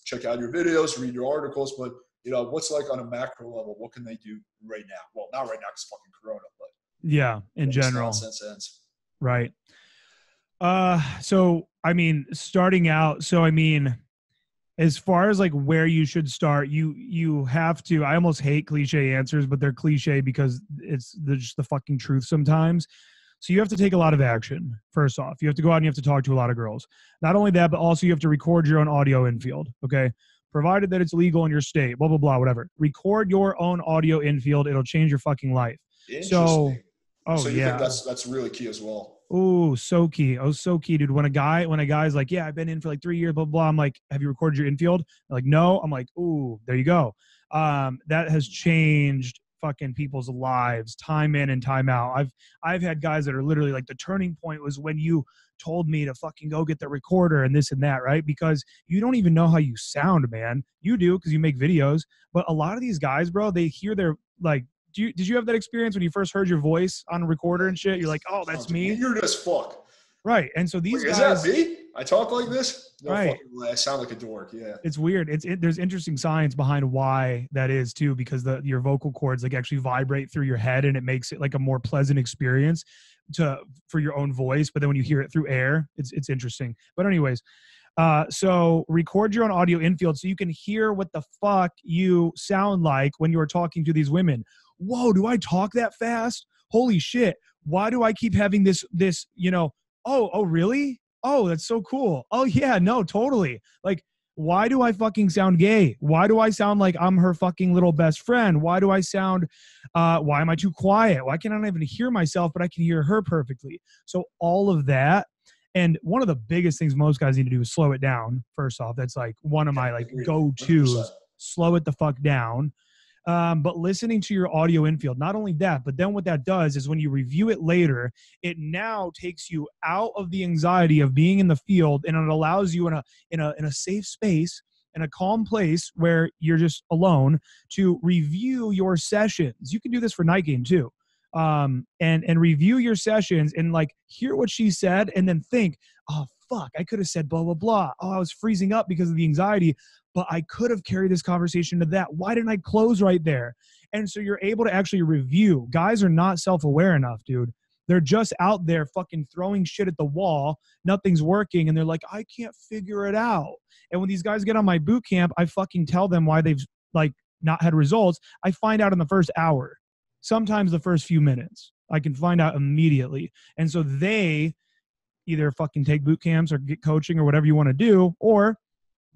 check out your videos, read your articles, but you know, what's like on a macro level, what can they do right now? Well, not right now because fucking Corona, but yeah, in general. Nonsense ends. Right. So I mean, starting out, so I mean, as far as like where you should start, you have to, I almost hate cliche answers, but they're cliche because they're just the fucking truth sometimes. So you have to take a lot of action. First off, you have to go out and you have to talk to a lot of girls. Not only that, but also you have to record your own audio infield. Okay. Provided that it's legal in your state, blah, blah, blah, whatever. Record your own audio infield. It'll change your fucking life. So, so you think that's really key as well? Oh, so key. Oh, so key, dude. When a guy's like, yeah, I've been in for like 3 years, blah, blah, blah. I'm like, have you recorded your infield? They're like, no. I'm like, ooh, there you go. That has changed fucking people's lives time in and time out. I've had guys that are literally like, the turning point was when you told me to fucking go get the recorder and this and that, right? Because you don't even know how you sound, man. You do because you make videos. But a lot of these guys, bro, they hear their like, did you have that experience when you first heard your voice on a recorder and shit? You're like, oh, that's me. Weird as fuck. Right. And so these guys. Is that me? I talk like this? No, right. Fucking way. I sound like a dork. Yeah. It's weird. There's interesting science behind why that is too, because your vocal cords like actually vibrate through your head, and it makes it like a more pleasant experience for your own voice. But then when you hear it through air, it's interesting. But anyways, so record your own audio infield so you can hear what the fuck you sound like when you are talking to these women. Whoa, do I talk that fast? Holy shit. Why do I keep having this, you know, oh, really? Oh, that's so cool. Oh yeah, no, totally. Like, why do I fucking sound gay? Why do I sound like I'm her fucking little best friend? Why do I sound, why am I too quiet? Why can't I not even hear myself, but I can hear her perfectly? So all of that. And one of the biggest things most guys need to do is slow it down. First off, that's like one of my like go-tos, slow it the fuck down. But listening to your audio infield, not only that, but then what that does is when you review it later, it now takes you out of the anxiety of being in the field, and it allows you in a safe space, in a calm place where you're just alone, to review your sessions. You can do this for night game too. And review your sessions and like hear what she said, and then think, oh fuck, I could have said blah, blah, blah. Oh, I was freezing up because of the anxiety, but I could have carried this conversation to that. Why didn't I close right there? And so you're able to actually review. Guys are not self-aware enough, dude. They're just out there fucking throwing shit at the wall. Nothing's working. And they're like, I can't figure it out. And when these guys get on my boot camp, I fucking tell them why they've like not had results. I find out in the first hour, sometimes the first few minutes. I can find out immediately. And so they either fucking take boot camps or get coaching or whatever you want to do, or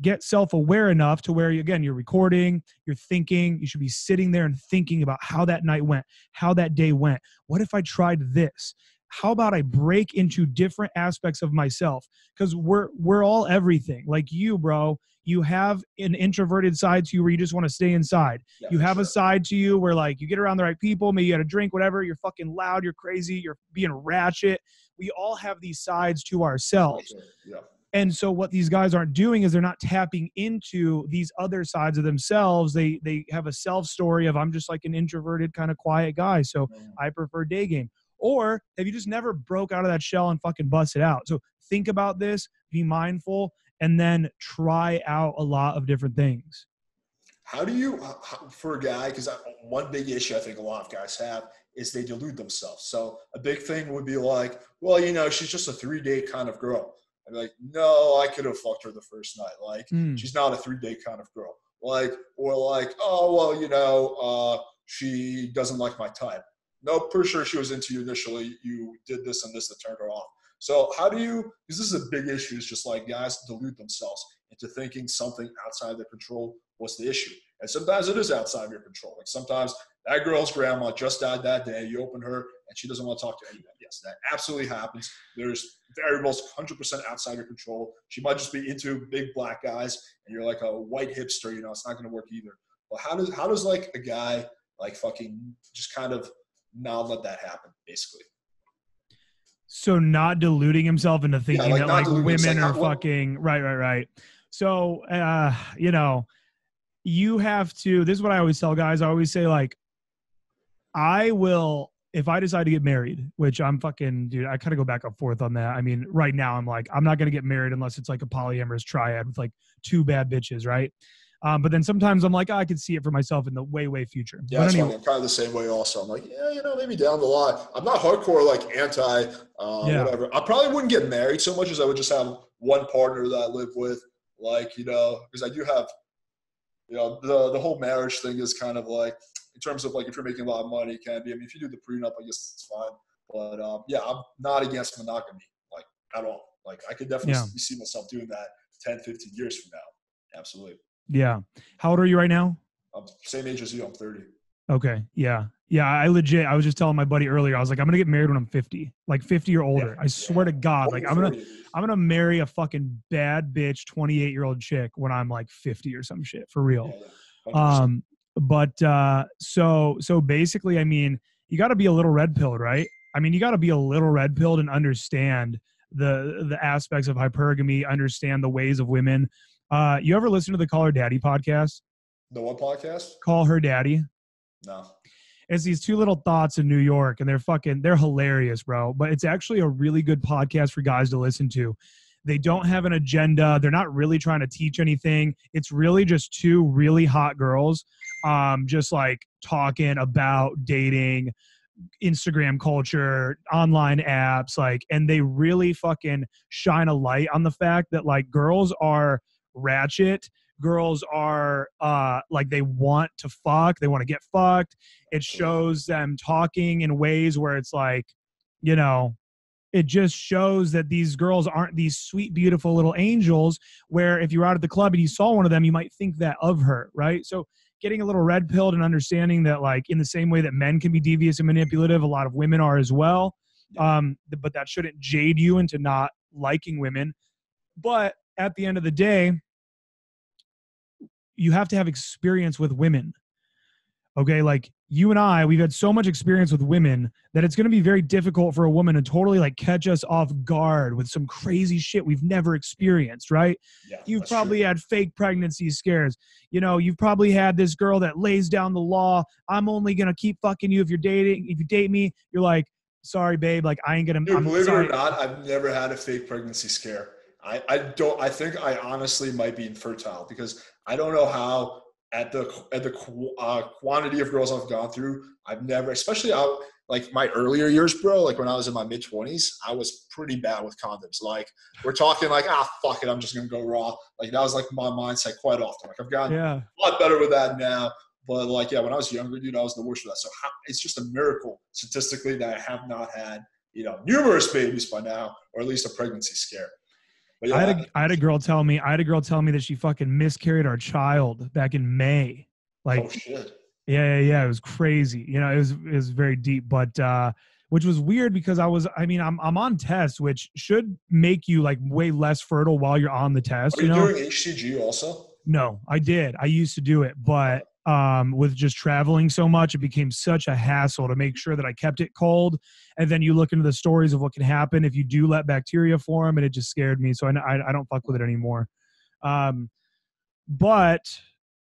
get self-aware enough to where, again, you're recording, you're thinking, you should be sitting there and thinking about how that night went, how that day went. What if I tried this? How about I break into different aspects of myself? Because we're all everything. Like you, bro, you have an introverted side to you where you just want to stay inside. Yeah, you have sure. a side to you where like you get around the right people, maybe you had a drink, whatever, you're fucking loud, you're crazy, you're being ratchet. We all have these sides to ourselves. Sure. Yeah. And so what these guys aren't doing is they're not tapping into these other sides of themselves. They have a self story of, I'm just like an introverted kind of quiet guy, so I prefer day game. Or have you just never broke out of that shell and fucking bust it out? So think about this, be mindful, and then try out a lot of different things. How do you, for a guy, because one big issue I think a lot of guys have is they delude themselves. So a big thing would be like, well, you know, she's just a 3-date kind of girl. I'm like, no, I could have fucked her the first night. Like, she's not a 3-date kind of girl. Like, or like, oh, well, you know, she doesn't like my type. No, pretty sure she was into you initially. You did this and this that turned her off. So how do you, because this is a big issue, it's just like guys delude themselves into thinking something outside their control was the issue. And sometimes it is outside of your control. Like sometimes that girl's grandma just died that day. You open her and she doesn't want to talk to anyone. Yes, that absolutely happens. There's variables 100% outside your control. She might just be into big black guys and you're like a white hipster, you know, it's not going to work either. Well, how does like a guy like fucking just kind of not let that happen, basically? So not deluding himself into thinking that like women are fucking right. So, you know, you have to, this is what I always tell guys. I always say like, I will, if I decide to get married, which I'm fucking, dude, I kind of go back and forth on that. I mean, right now I'm like, I'm not going to get married unless it's like a polyamorous triad with like 2 bad bitches. Right. But then sometimes I'm like, I can see it for myself in the way future. Yeah, that's funny. I'm kind of the same way also. I'm like, yeah, you know, maybe down the line. I'm not hardcore like anti whatever. I probably wouldn't get married so much as I would just have one partner that I live with. Like, you know, because I do have, you know, the whole marriage thing is kind of like, in terms of like if you're making a lot of money, it can be. I mean, if you do the prenup, I guess it's fine. But yeah, I'm not against monogamy, like at all. Like I could definitely see myself doing that 10, 15 years from now. Absolutely. Yeah. How old are you right now? I'm same age as you. I'm 30. Okay. Yeah. Yeah. I was just telling my buddy earlier, I was like, I'm going to get married when I'm 50, like 50 or older. I swear to God, like I'm going to marry a fucking bad bitch, 28-year-old chick when I'm like 50 or some shit for real. But so basically, I mean, you got to be a little red pilled, right? I mean, you got to be a little red pilled and understand the aspects of hypergamy, understand the ways of women. You ever listen to the Call Her Daddy podcast? The what podcast? Call Her Daddy. No. It's these 2 little thoughts in New York, and they're hilarious, bro. But it's actually a really good podcast for guys to listen to. They don't have an agenda. They're not really trying to teach anything. It's really just 2 really hot girls, just like talking about dating, Instagram culture, online apps, like, and they really fucking shine a light on the fact that like girls are ratchet. Girls are like they want to fuck, they want to get fucked. It shows them talking in ways where it's like, you know, it just shows that these girls aren't these sweet, beautiful little angels where if you're out at the club and you saw one of them, you might think that of her, right? So getting a little red pilled and understanding that like in the same way that men can be devious and manipulative, a lot of women are as well. But that shouldn't jade you into not liking women. But at the end of the day, you have to have experience with women. Okay, like you and I, we've had so much experience with women that it's going to be very difficult for a woman to totally like catch us off guard with some crazy shit we've never experienced, right? Yeah, you've probably had fake pregnancy scares. You know, you've probably had this girl that lays down the law. I'm only going to keep fucking you if you date me. You're like, sorry, babe, like I ain't going to. Believe it or not, I've never had a fake pregnancy scare. I think I honestly might be infertile because I don't know how at the quantity of girls I've gone through, I've never, especially out like my earlier years, bro, like when I was in my mid 20s, I was pretty bad with condoms. Like we're talking like, fuck it, I'm just going to go raw. Like that was like my mindset quite often. Like I've gotten a lot better with that now. But like, yeah, when I was younger, dude, I was the worst for that. So it's just a miracle statistically that I have not had, you know, numerous babies by now, or at least a pregnancy scare. But yeah, I had a girl tell me that she fucking miscarried our child back in May. oh Like, shit. yeah. It was crazy. You know, it was very deep, but which was weird because I'm on tests, which should make you like way less fertile while you're on the test, Are you you know? doing HCG also? No, I did. I used to do it, Okay. but with just traveling so much, it became such a hassle to make sure that I kept it cold. And then you look into the stories of what can happen if you do let bacteria form, and it just scared me. So I don't fuck with it anymore. Um, but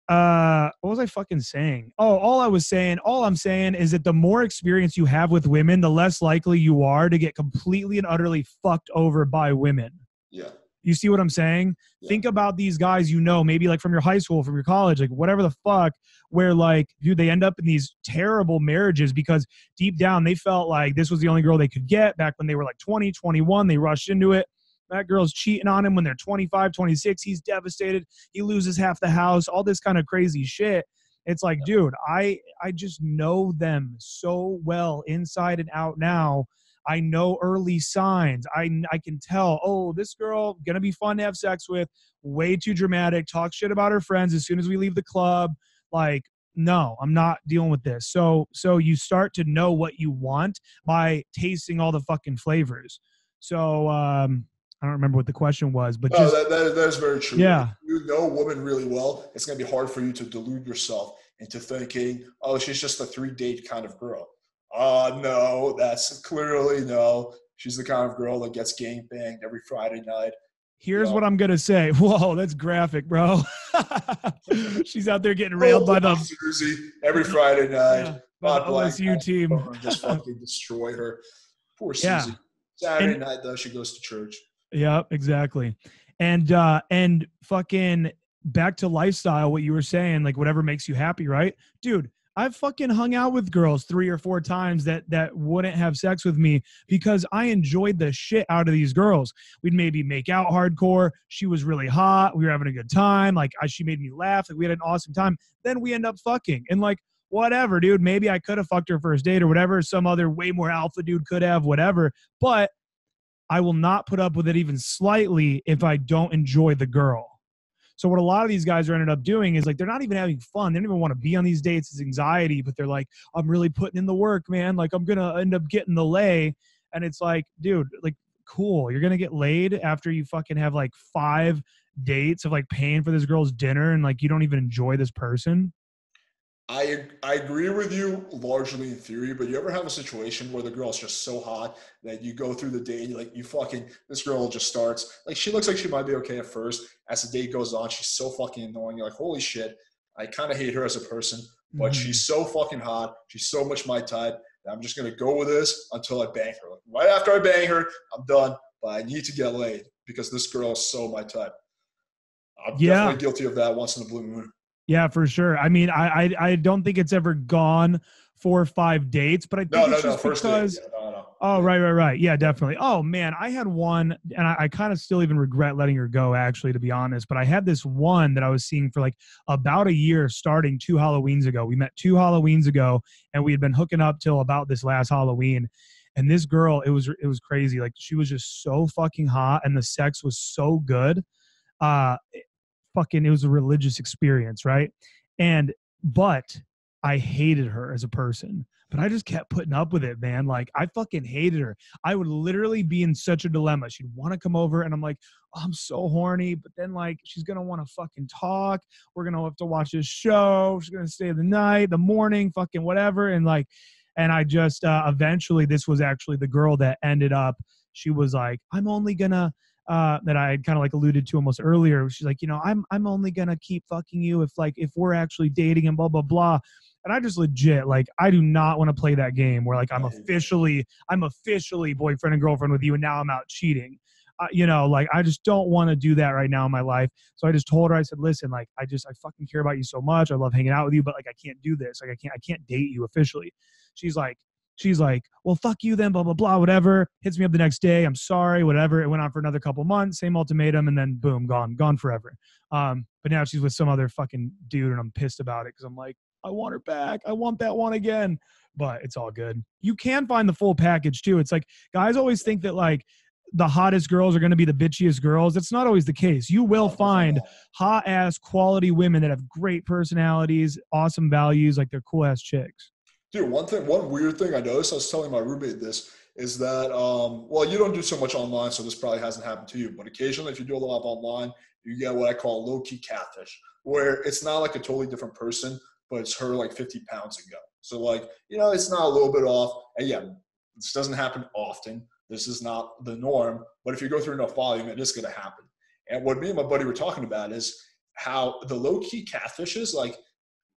what was I fucking saying? Oh, all I'm saying is that the more experience you have with women, the less likely you are to get completely and utterly fucked over by women. Yeah. You see what I'm saying? Yeah. Think about these guys, you know, maybe like from your high school, from your college, like whatever the fuck, where like, dude, they end up in these terrible marriages because deep down they felt like this was the only girl they could get back when they were like 20, 21. They rushed into it. That girl's cheating on him when they're 25, 26. He's devastated. He loses half the house, all this kind of crazy shit. It's like, dude, I just know them so well inside and out now. I know early signs. I can tell, oh, this girl gonna be fun to have sex with, way too dramatic, talk shit about her friends as soon as we leave the club. Like, no, I'm not dealing with this. So you start to know what you want by tasting all the fucking flavors. So I don't remember what the question was, but No, just that is very true. If yeah. you know a woman really well, it's going to be hard for you to delude yourself into thinking, oh, she's just a 3-date kind of girl. No, that's clearly no. She's the kind of girl that gets gang banged every Friday night. You Here's know, what I'm gonna say. Whoa, that's graphic, bro. She's out there getting railed full by black the jersey every Friday night. yeah, by the Not black OSU team. and just fucking destroy her. Poor Yeah. Susie. Saturday And night though, she goes to church. yeah, exactly. And fucking back to lifestyle, what you were saying, like whatever makes you happy, right? Dude, I've fucking hung out with girls 3 or 4 times that wouldn't have sex with me because I enjoyed the shit out of these girls. We'd maybe make out hardcore. She was really hot. We were having a good time. Like she made me laugh. Like we had an awesome time. Then we end up fucking and like whatever, dude. Maybe I could have fucked her first date or whatever. Some other way more alpha dude could have, whatever. But I will not put up with it even slightly if I don't enjoy the girl. So what a lot of these guys are ended up doing is like they're not even having fun. They don't even want to be on these dates. It's anxiety, but they're like, I'm really putting in the work, man. Like I'm gonna end up getting the lay. And it's like, dude, like cool. You're gonna get laid after you fucking have like 5 dates of like paying for this girl's dinner and like you don't even enjoy this person. I agree with you largely in theory, but you ever have a situation where the girl's just so hot that you go through the day and like you fucking this girl just starts like she looks like she might be okay at first. As the date goes on, she's so fucking annoying. You're like, holy shit, I kind of hate her as a person, but Mm-hmm. she's so fucking hot. She's so much my type that I'm just gonna go with this until I bang her. Like, right after I bang her, I'm done. But I need to get laid because this girl is so my type. I'm Yeah. definitely guilty of that once in a blue moon. Yeah, for sure. I mean, I don't think it's ever gone 4 or 5 dates, but I think it's No, just first date. because Yeah, no. oh, Yeah. right. Yeah, definitely. Oh man, I had one, and I kind of still even regret letting her go, actually, to be honest. But I had this one that I was seeing for like about a year, starting 2 Halloweens ago. We met 2 Halloweens ago, and we had been hooking up till about this last Halloween. And this girl, it was crazy. Like she was just so fucking hot, and the sex was so good. Uh, fucking it was a religious experience, right? And but I hated her as a person. But I just kept putting up with it, man. Like I fucking hated her. I would literally be in such a dilemma. She'd want to come over and I'm like, oh, I'm so horny, but then like she's gonna want to fucking talk. We're gonna have to watch this show. She's gonna stay the night, the morning, fucking whatever. And like, and I just eventually this was actually the girl that ended up, she was like, I'm only gonna that I had kind of like alluded to almost earlier. She's like, I'm only gonna keep fucking you if we're actually dating and blah blah blah. And I just legit like I do not want to play that game where like I'm officially boyfriend and girlfriend with you and now I'm out cheating. Like I just don't want to do that right now in my life. So I just told her, I said, listen, like I fucking care about you so much. I love hanging out with you, but like I can't do this. Like I can't date you officially. She's like, well, fuck you then, blah, blah, blah, whatever. Hits me up the next day. I'm sorry, whatever. It went on for another couple months, same ultimatum, and then boom, gone forever. But now she's with some other fucking dude, and I'm pissed about it because I'm like, I want her back. I want that one again. But it's all good. You can find the full package too. It's like guys always think that like the hottest girls are going to be the bitchiest girls. That's not always the case. You will find hot ass quality women that have great personalities, awesome values, like they're cool ass chicks. Dude, one weird thing I noticed, I was telling my roommate this, is that, well, you don't do so much online, so this probably hasn't happened to you, but occasionally if you do a lot online, you get what I call low-key catfish, where it's not like a totally different person, but it's her like 50 pounds ago. So like, you know, it's not a little bit off. And yeah, this doesn't happen often. This is not the norm, but if you go through enough volume, it is going to happen. And what me and my buddy were talking about is how the low-key catfishes like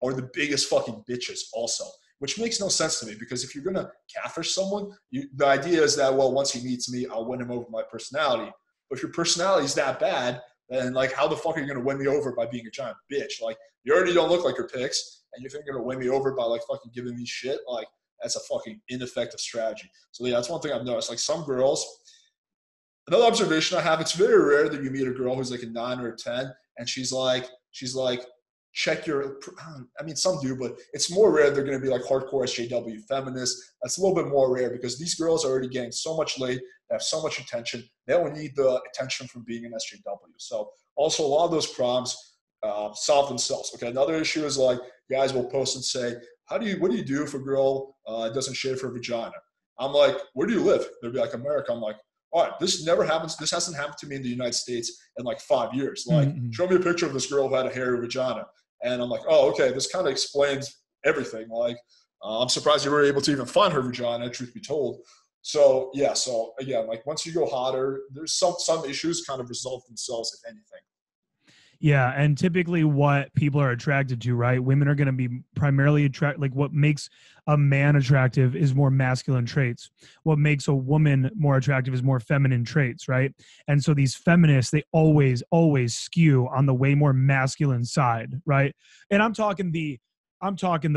are the biggest fucking bitches also, which makes no sense to me, because if you're going to catfish someone, the idea is that, well, once he meets me, I'll win him over my personality. But if your personality is that bad, then like, how the fuck are you going to win me over by being a giant bitch? Like, you already don't look like your pics, and you think you're going to win me over by like fucking giving me shit? Like, that's a fucking ineffective strategy. So yeah, that's one thing I've noticed. Like some girls, another observation I have, it's very rare that you meet a girl who's like a 9 or a 10, and she's like, check your, I mean, some do, but it's more rare they're going to be like hardcore SJW feminists. That's a little bit more rare because these girls are already getting so much laid, they have so much attention, they don't need the attention from being an SJW. So also a lot of those problems solve themselves. Okay, another issue is like guys will post and say, what do you do if a girl doesn't shave her vagina? I'm like, where do you live? They'll be like, America. I'm like, all right, this never happens. This hasn't happened to me in the United States in like 5 years. Like, show me a picture of this girl who had a hairy vagina. And I'm like, oh, okay, this kind of explains everything. Like, I'm surprised you were able to even find her vagina, truth be told. So, yeah, so again, like once you go hotter, there's some issues kind of resolve themselves, if anything. Yeah, and typically what people are attracted to, right? Women are going to be primarily attracted, like what makes a man attractive is more masculine traits. What makes a woman more attractive is more feminine traits, right? And so these feminists, they always skew on the way more masculine side, right? And I'm talking the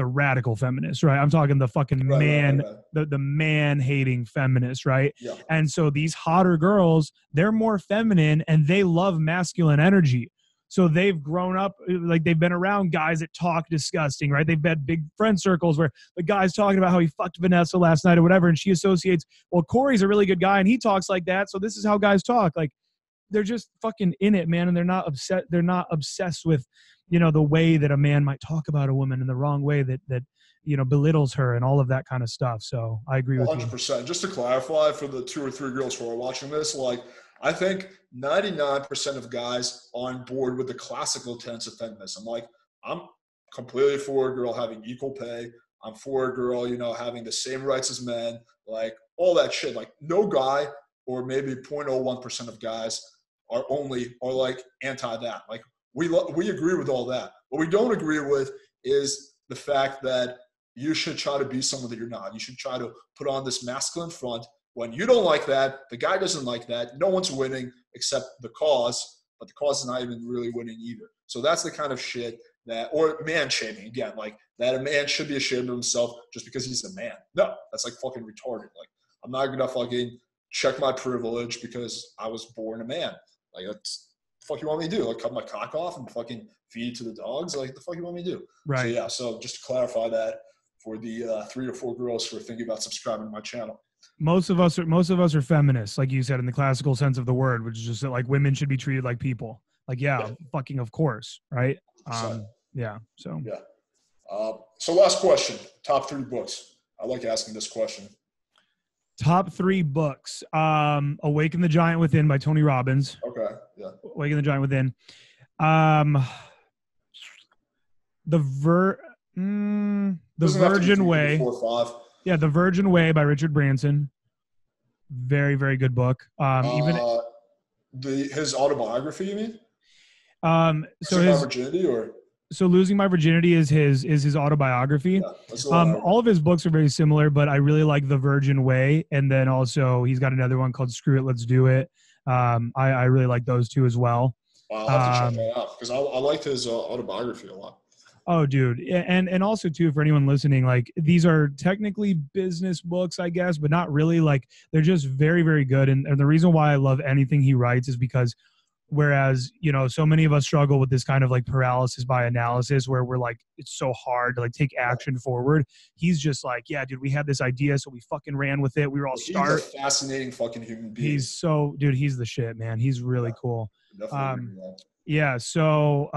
radical feminists, right? I'm talking the fucking right. The man-hating feminists, right? Yeah. And so these hotter girls, they're more feminine and they love masculine energy. So they've grown up, like they've been around guys that talk disgusting, right? They've had big friend circles where the guy's talking about how he fucked Vanessa last night or whatever, and she associates, well, Corey's a really good guy and he talks like that, so this is how guys talk. Like, they're just fucking in it, man, and they're not upset. They're not obsessed with, you know, the way that a man might talk about a woman in the wrong way that you know, belittles her and all of that kind of stuff. So I agree with 100%. you. Just to clarify for the 2 or 3 girls who are watching this, like, I think 99% of guys are on board with the classical tenets of feminism. Like, I'm completely for a girl having equal pay. I'm for a girl, you know, having the same rights as men, like all that shit. Like, no guy, or maybe 0.01% of guys are like anti that. Like, we agree with all that. What we don't agree with is the fact that you should try to be someone that you're not. You should try to put on this masculine front. When you don't like that, the guy doesn't like that, no one's winning except the cause, but the cause is not even really winning either. So that's the kind of shit that, or man shaming again, like that a man should be ashamed of himself just because he's a man. No, that's like fucking retarded. Like, I'm not gonna fucking check my privilege because I was born a man. Like, that's the fuck you want me to do? Like, cut my cock off and fucking feed it to the dogs? Like, the fuck you want me to do? Right. So yeah, so just to clarify that for the 3 or 4 girls who are thinking about subscribing to my channel. Most of us are feminists, like you said, in the classical sense of the word, which is just that like women should be treated like people. Like, yeah. Fucking of course, right? Yeah. So yeah. So last question: top 3 books. I like asking this question. Top 3 books: "Awaken the Giant Within" by Tony Robbins. Okay. Yeah. "Awaken the Giant Within." The Virgin Way. 4 or 5. Yeah, The Virgin Way by Richard Branson. Very, very good book. His autobiography, you mean? So Losing My Virginity, or? So Losing My Virginity is his autobiography. Yeah, all of his books are very similar, but I really like The Virgin Way, and then also he's got another one called Screw It, Let's Do It. I really like those 2 as well. I'll have to check that out because I liked his autobiography a lot. Oh, dude. And also, too, for anyone listening, like, these are technically business books, I guess, but not really. Like, they're just very, very good. And the reason why I love anything he writes is because Whereas, so many of us struggle with this kind of like paralysis by analysis where we're like, it's so hard to like take action forward. He's just like, yeah, dude, we had this idea. So we fucking ran with it. We were all He's a fascinating fucking human being. He's the shit, man. He's really cool. Definitely. Yeah. So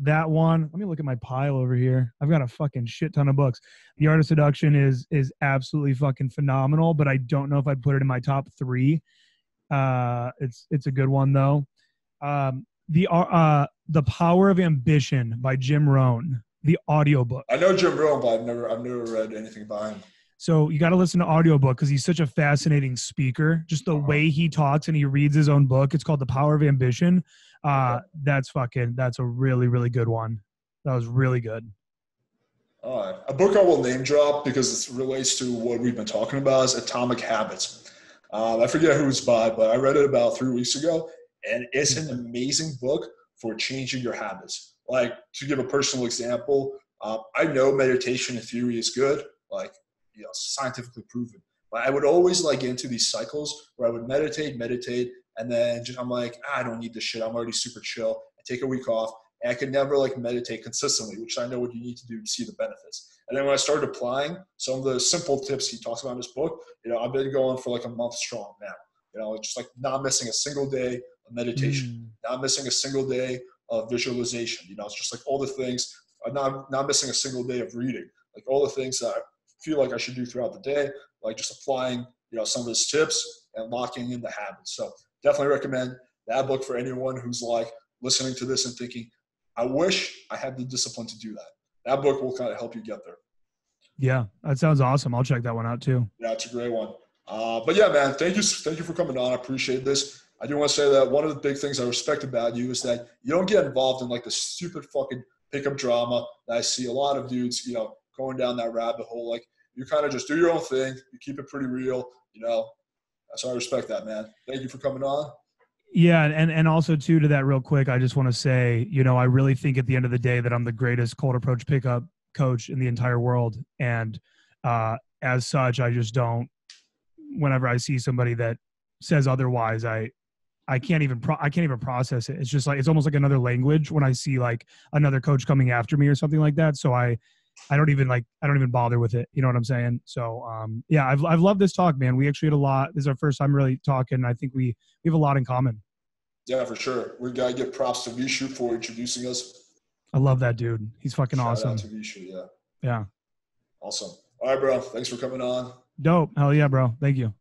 that one, let me look at my pile over here. I've got a fucking shit ton of books. The Art of Seduction is absolutely fucking phenomenal, but I don't know if I'd put it in my top 3. It's a good one though. The Power of Ambition by Jim Rohn, the audiobook. I know Jim Rohn, but I've never read anything by him. So you got to listen to audiobook because he's such a fascinating speaker. Just the way he talks and he reads his own book. It's called The Power of Ambition. That's a really, really good one. That was really good. All right. A book I will name drop because it relates to what we've been talking about is Atomic Habits. I forget who it's by, but I read it about 3 weeks ago, and it's an amazing book for changing your habits. Like, to give a personal example, I know meditation in theory is good, like, scientifically proven. But I would always like get into these cycles where I would meditate, and then I'm like, I don't need this shit. I'm already super chill. I take a week off, and I could never like meditate consistently, which I know what you need to do to see the benefits. And then when I started applying some of the simple tips he talks about in his book, I've been going for like a month strong now. Just like not missing a single day of meditation, not missing a single day of visualization. It's just like all the things, not missing a single day of reading, like all the things that I feel like I should do throughout the day, like just applying, some of his tips and locking in the habits. So definitely recommend that book for anyone who's like listening to this and thinking, I wish I had the discipline to do that. That book will kind of help you get there. Yeah, that sounds awesome. I'll check that one out too. Yeah, it's a great one. But yeah, man, thank you for coming on. I appreciate this. I do want to say that one of the big things I respect about you is that you don't get involved in like the stupid fucking pickup drama that I see a lot of dudes, going down that rabbit hole. Like, you kind of just do your own thing. You keep it pretty real, So I respect that, man. Thank you for coming on. Yeah, and also too, to that real quick, I just want to say, I really think at the end of the day that I'm the greatest cold approach pickup coach in the entire world, and as such, I just don't. Whenever I see somebody that says otherwise, I can't even process it. It's just like it's almost like another language when I see like another coach coming after me or something like that. So I don't even bother with it. You know what I'm saying? So yeah, I've loved this talk, man. We actually had a lot. This is our first time really talking. I think we have a lot in common. Yeah, for sure. We gotta give props to Vishu for introducing us. I love that dude. He's fucking awesome. Shout out to Vishu, yeah. Yeah. Awesome. All right, bro. Thanks for coming on. Dope. Hell yeah, bro. Thank you.